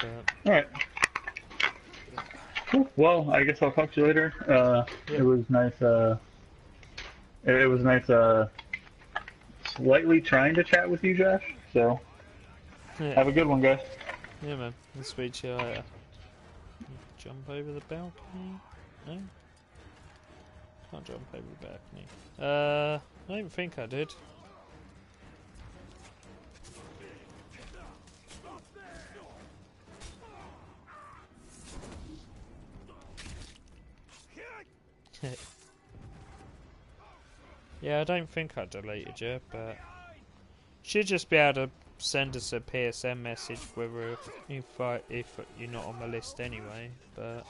But... Alright. Cool. Well, I guess I'll talk to you later. It was nice It was nice, slightly trying to chat with you, Josh. So, Yeah, have a good one, guys. yeah, man. I'll speak to you later. Jump over the balcony? No? Can't jump over the balcony. I don't think I did. Yeah, I don't think I deleted you, but should just be able to send us a PSN message whether if you're not on the list anyway. But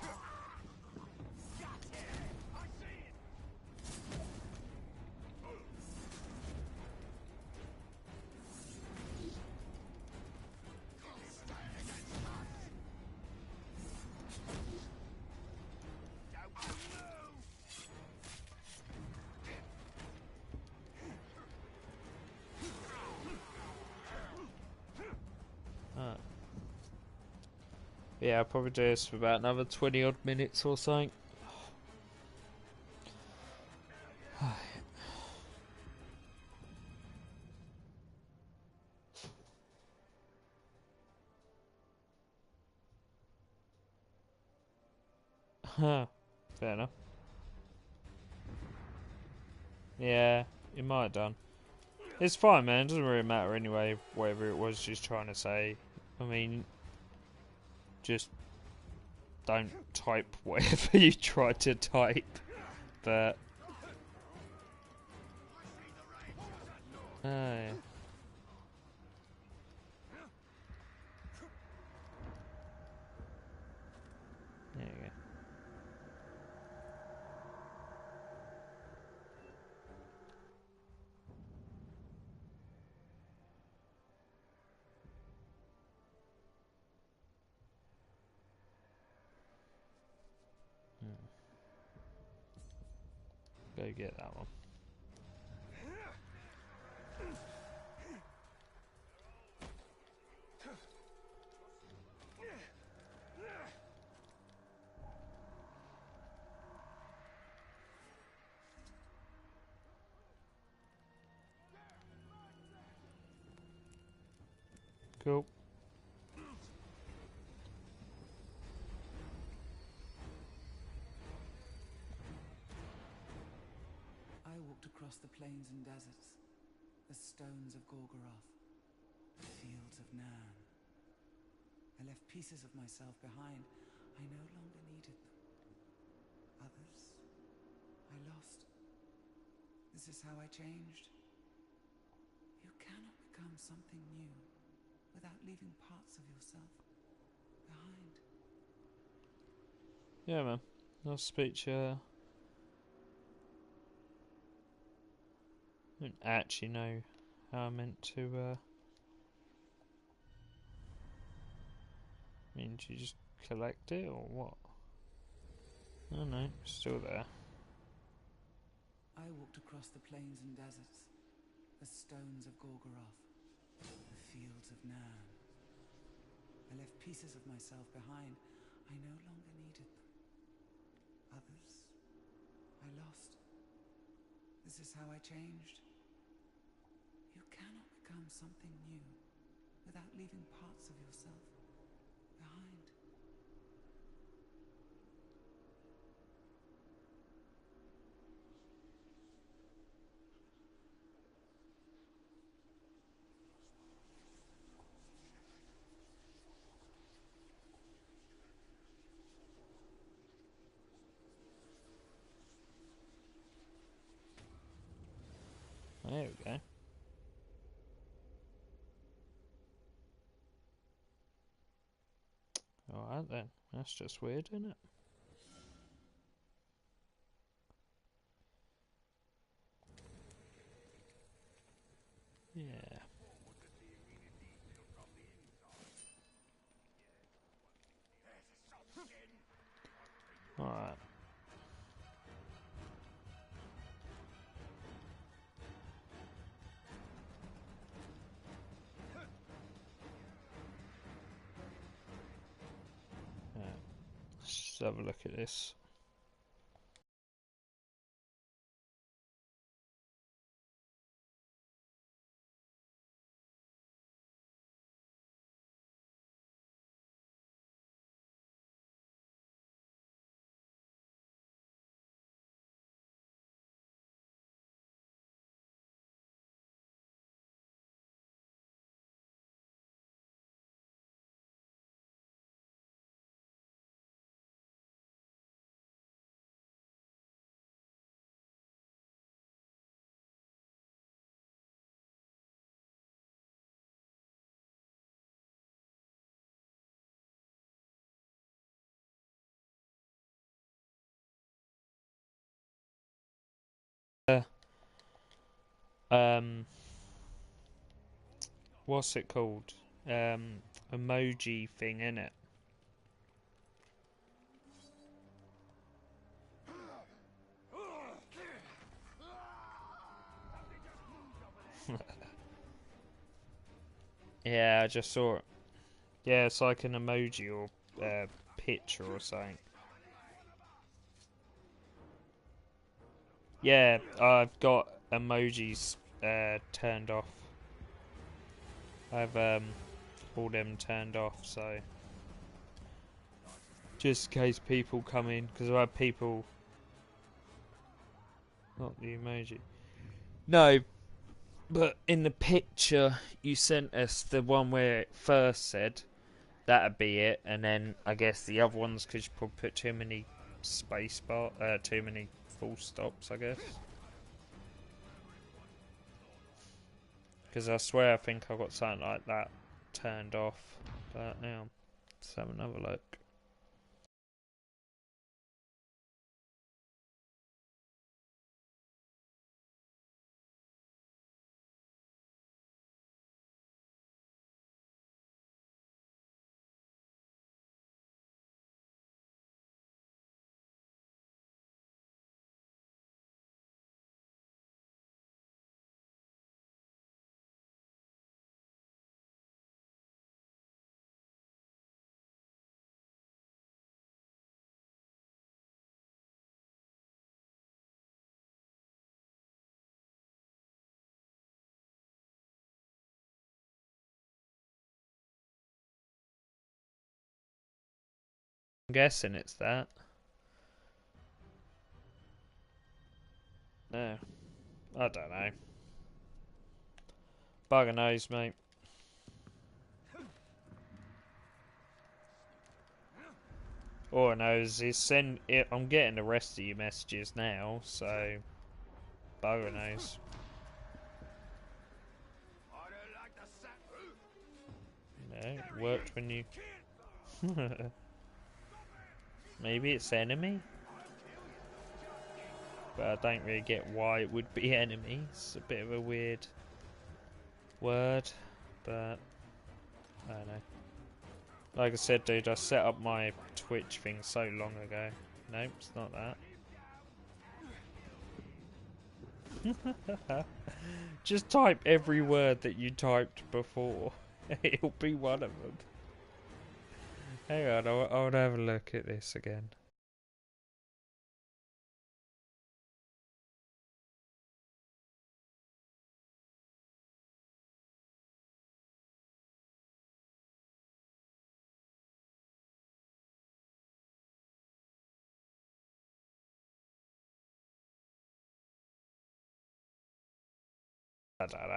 yeah, I'll probably do this for about another 20 odd minutes or something. Huh. Fair enough. Yeah, it might have done. It's fine, man. It doesn't really matter anyway, whatever it was just trying to say. I mean, just don't type whatever you tried to type. But yeah. There you go. Go get that one. Cool. I walked across the plains and deserts, the stones of Gorgoroth, the fields of Narn. I left pieces of myself behind. I no longer needed them. Others, I lost. This is how I changed. You cannot become something new without leaving parts of yourself behind. Yeah, man. I'll speak to you. I don't actually know how I meant to. I mean, do you just collect it or what? Oh no, it's still there. I walked across the plains and deserts, the stones of Gorgoroth, the fields of Narn. I left pieces of myself behind. I no longer needed them. Others, I lost. This is how I changed. You cannot become something new without leaving parts of yourself behind. There we go. Alright then. That's just weird, isn't it? Yeah. Alright. Let's just have a look at this. what's it called? Emoji thing, innit? Yeah, I just saw it. Yeah, it's like an emoji or picture or something. Yeah, I've got emojis turned off. I've all them turned off, so just in case people come in, because I have people. Not the emoji. No, but in the picture you sent us, the one where it first said, that'd be it, and then I guess the other ones because you probably put too many too many full stops, I guess. Because I swear I think I got something like that turned off. But now, let's have another look. I'm guessing it's that. No, I don't know. Bugger knows, mate. All I know is I'm getting the rest of your messages now, so bugger knows. No, it worked when you. Maybe it's enemy, but I don't really get why it would be enemy. It's a bit of a weird word, but I don't know. Like I said, dude, I set up my Twitch thing so long ago. Nope, it's not that. Just type every word that you typed before. It'll be one of them. Hang on, I'll have a look at this again. I don't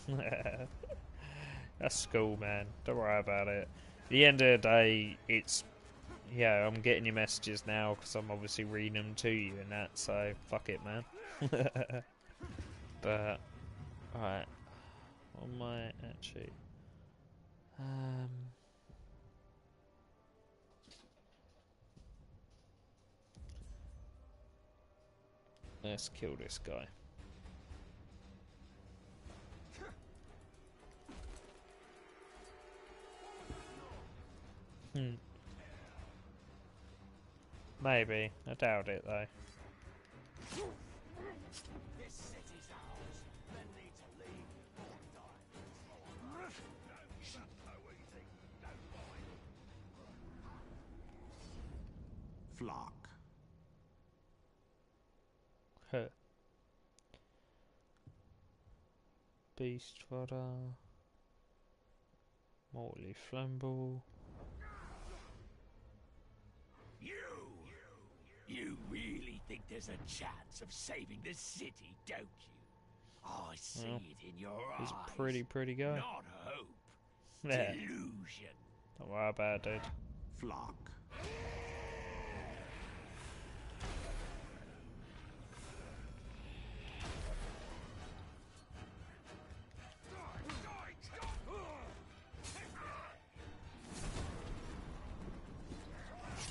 know. That's cool, man. Don't worry about it. At the end of the day, it's... Yeah, I'm getting your messages now because I'm obviously reading them to you and that, so fuck it, man. But, alright. What am I actually... Let's kill this guy. Maybe. I doubt it, though. This city's ours. Men need to leave or die. Flock. Huh. Beast fodder. Mortally flammable. You really think there's a chance of saving this city, don't you? I see it in your eyes. He's a pretty guy. Not hope. Yeah. Delusion. Don't worry about it, dude. Flock.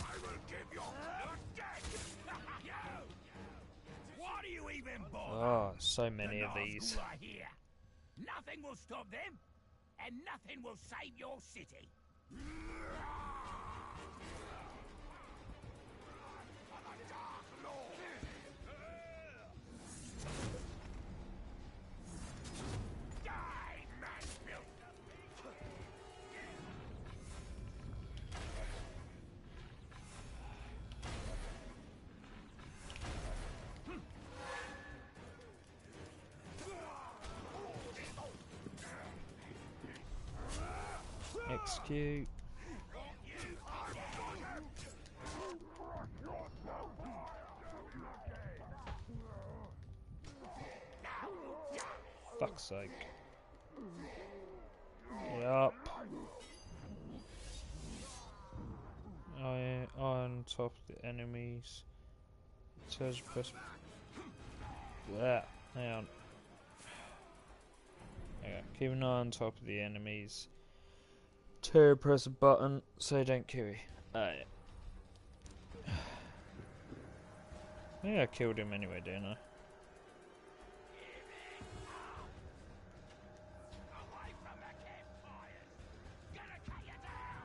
I will give you. You're dead. What are you bother. Oh, so The many of Nazgul these. are here. Nothing will stop them, and nothing will save your city. Die, man-built. Execute. Fuck's sake. Yup. Eye on top of the enemies. It says press. Yeah, hang on. Yeah, keep an eye on top of the enemies. To press a button so you don't kill you. Yeah. I think I killed him anyway, didn't I? Away from the campfires. Gonna cut you down.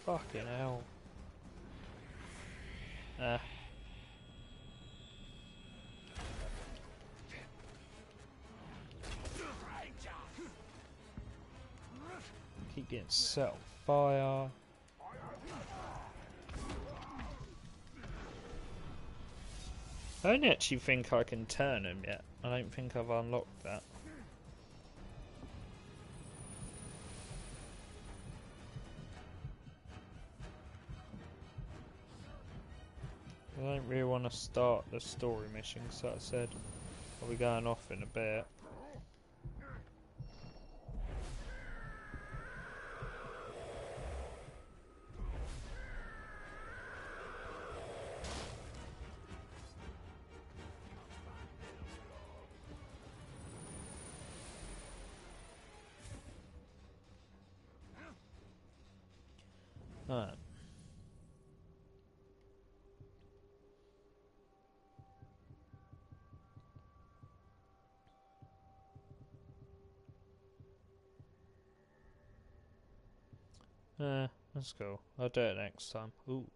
Fucking hell. Ah. Keep getting set on fire. I don't actually think I can turn him yet. I don't think I've unlocked that. I don't really want to start the story mission, so I said I'll be going off in a bit. Alright. That's cool. I'll do it next time. Ooh.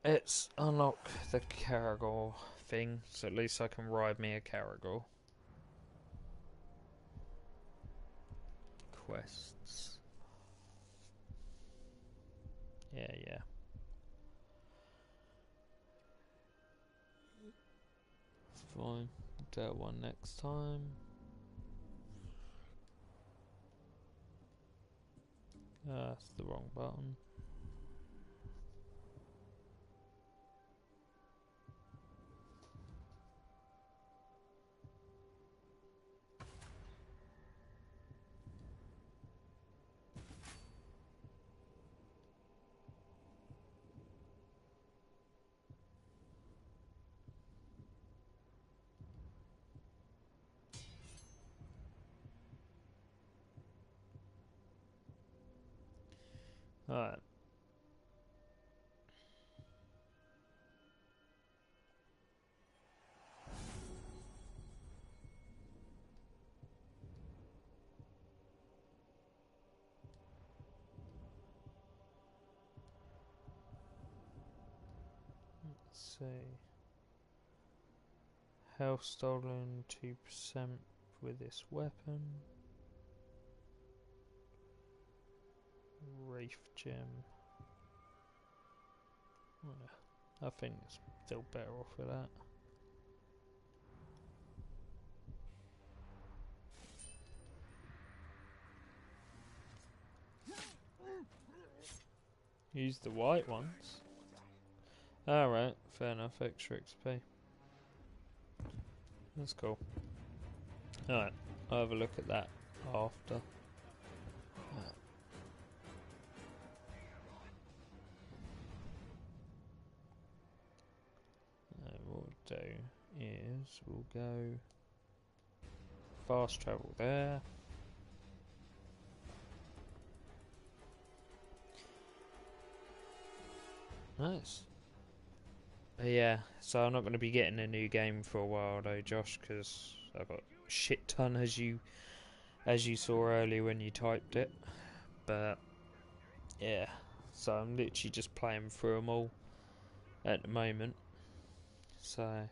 Let's unlock the Caragor thing, so at least I can ride me a Caragor. Quests. Yeah. It's fine. Do that one next time. That's the wrong button. Alright. Let's see. Health stolen 2% with this weapon. Wraith gem. I think it's still better off with that. Use the white ones. Alright, fair enough, extra XP. That's cool. Alright, I'll have a look at that after. do is we'll go fast travel there. Nice. But yeah, so I'm not going to be getting a new game for a while though, Josh, because I've got a shit ton as you saw earlier when you typed it. But yeah, so I'm literally just playing through them all at the moment. So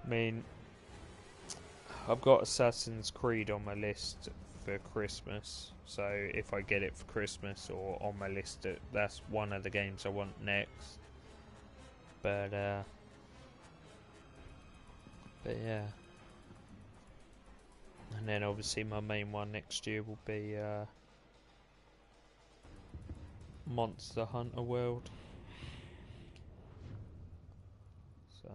I mean, I've got Assassin's Creed on my list for Christmas, so if I get it for Christmas or on my list, that's one of the games I want next. But yeah, and then obviously my main one next year will be Monster Hunter World. So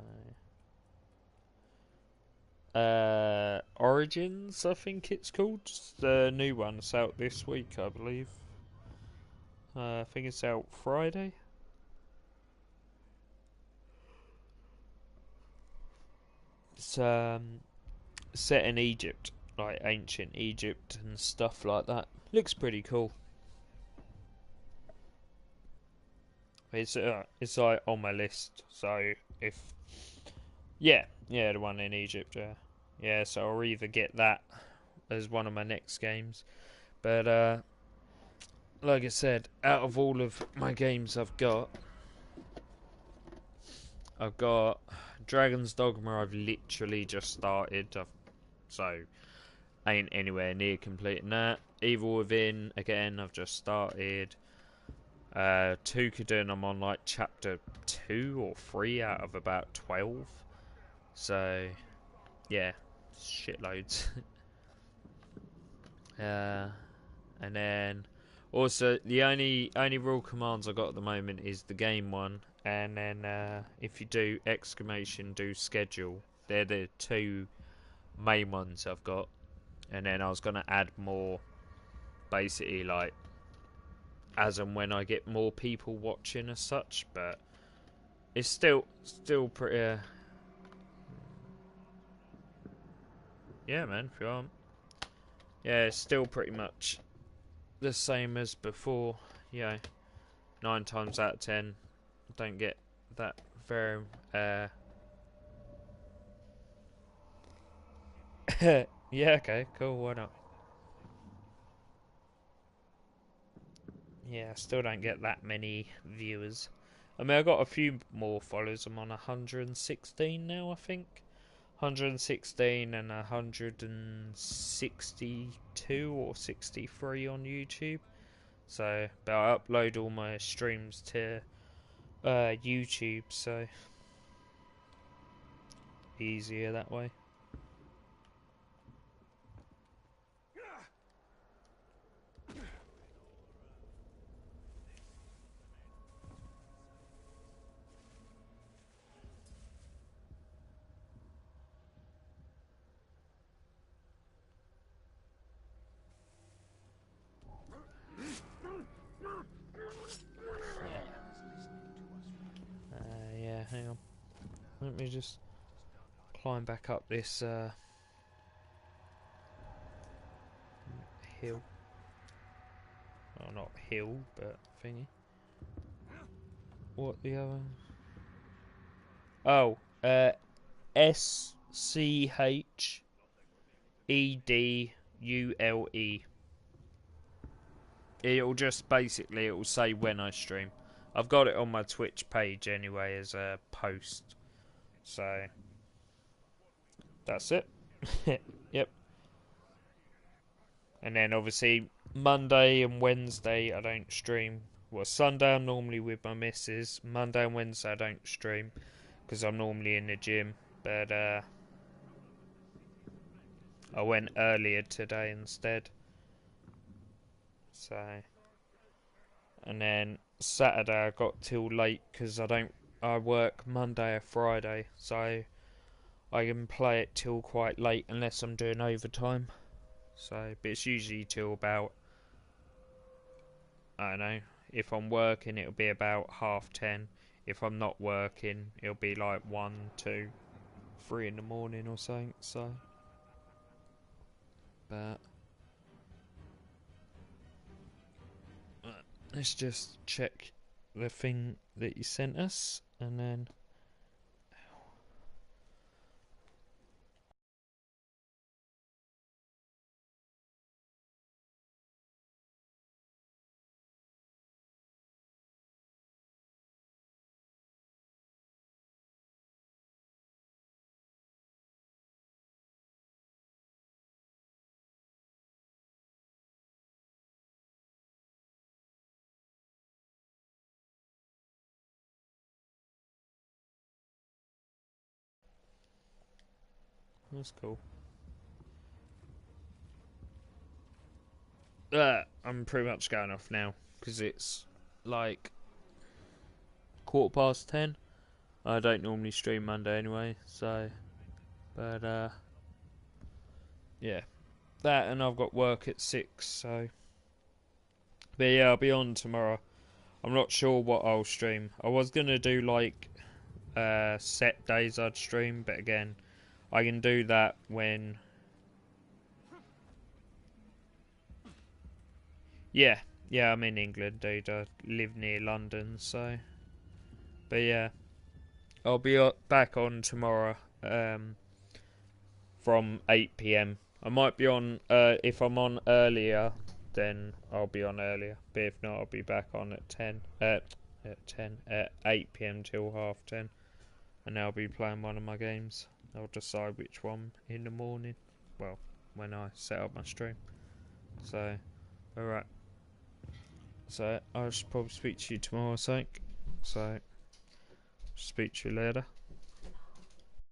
Origins, I think it's called. It's the new one. It's out this week, I believe. I think it's out Friday. It's set in Egypt, like ancient Egypt and stuff like that. Looks pretty cool. It's like on my list. So if yeah, the one in Egypt. Yeah. So I'll either get that as one of my next games, but like I said, out of all of my games I've got Dragon's Dogma. I've literally just started, so ain't anywhere near completing that. Evil Within, again, I've just started. Tukadun, I'm on like chapter 2 or 3 out of about 12. So, yeah, shitloads. And then also the only real commands I got at the moment is the game one, and then if you do exclamation, do schedule. They're the two main ones I've got, and then I was gonna add more, basically like as and when I get more people watching as such, but it's still pretty. Yeah, man, if you want. Yeah, it's still pretty much the same as before. 9 times out of 10, don't get that very. Yeah, okay, cool. Why not? Yeah, I still don't get that many viewers. I mean, I got a few more followers. I'm on 116 now, I think. 116 and 162 or 63 on YouTube. So, but I upload all my streams to YouTube, so easier that way. Yeah, hang on. Let me just climb back up this hill. Well, not hill, but thingy. What the other? Oh, SCHEDULE. It'll just basically, it'll say when I stream. I've got it on my Twitch page anyway as a post. So, that's it. Yep. And then obviously, Monday and Wednesday I don't stream. Well, Sunday I'm normally with my missus. Monday and Wednesday I don't stream because I'm normally in the gym. But I went earlier today instead. So, and then Saturday I got till late because I work Monday or Friday, so I can play it till quite late unless I'm doing overtime. So, but it's usually till about, I don't know, if I'm working, it'll be about 10:30. If I'm not working, it'll be like 1, 2, 3 in the morning or something. So, but let's just check the thing that you sent us, and then. That's cool. I'm pretty much going off now because it's like 10:15. I don't normally stream Monday anyway, so. But yeah, that, and I've got work at 6, so. But yeah, I'll be on tomorrow. I'm not sure what I'll stream. I was gonna do like set days I'd stream, but again, I can do that when. Yeah, I'm in England, dude. I live near London, so. But yeah, I'll be back on tomorrow from 8 p.m. I might be on, if I'm on earlier, then I'll be on earlier. But if not, I'll be back on at 8 p.m. till 10:30. And I'll be playing one of my games. I'll decide which one in the morning. Well, when I set up my stream. So, alright. So, I'll just probably speak to you tomorrow, I think. So, speak to you later.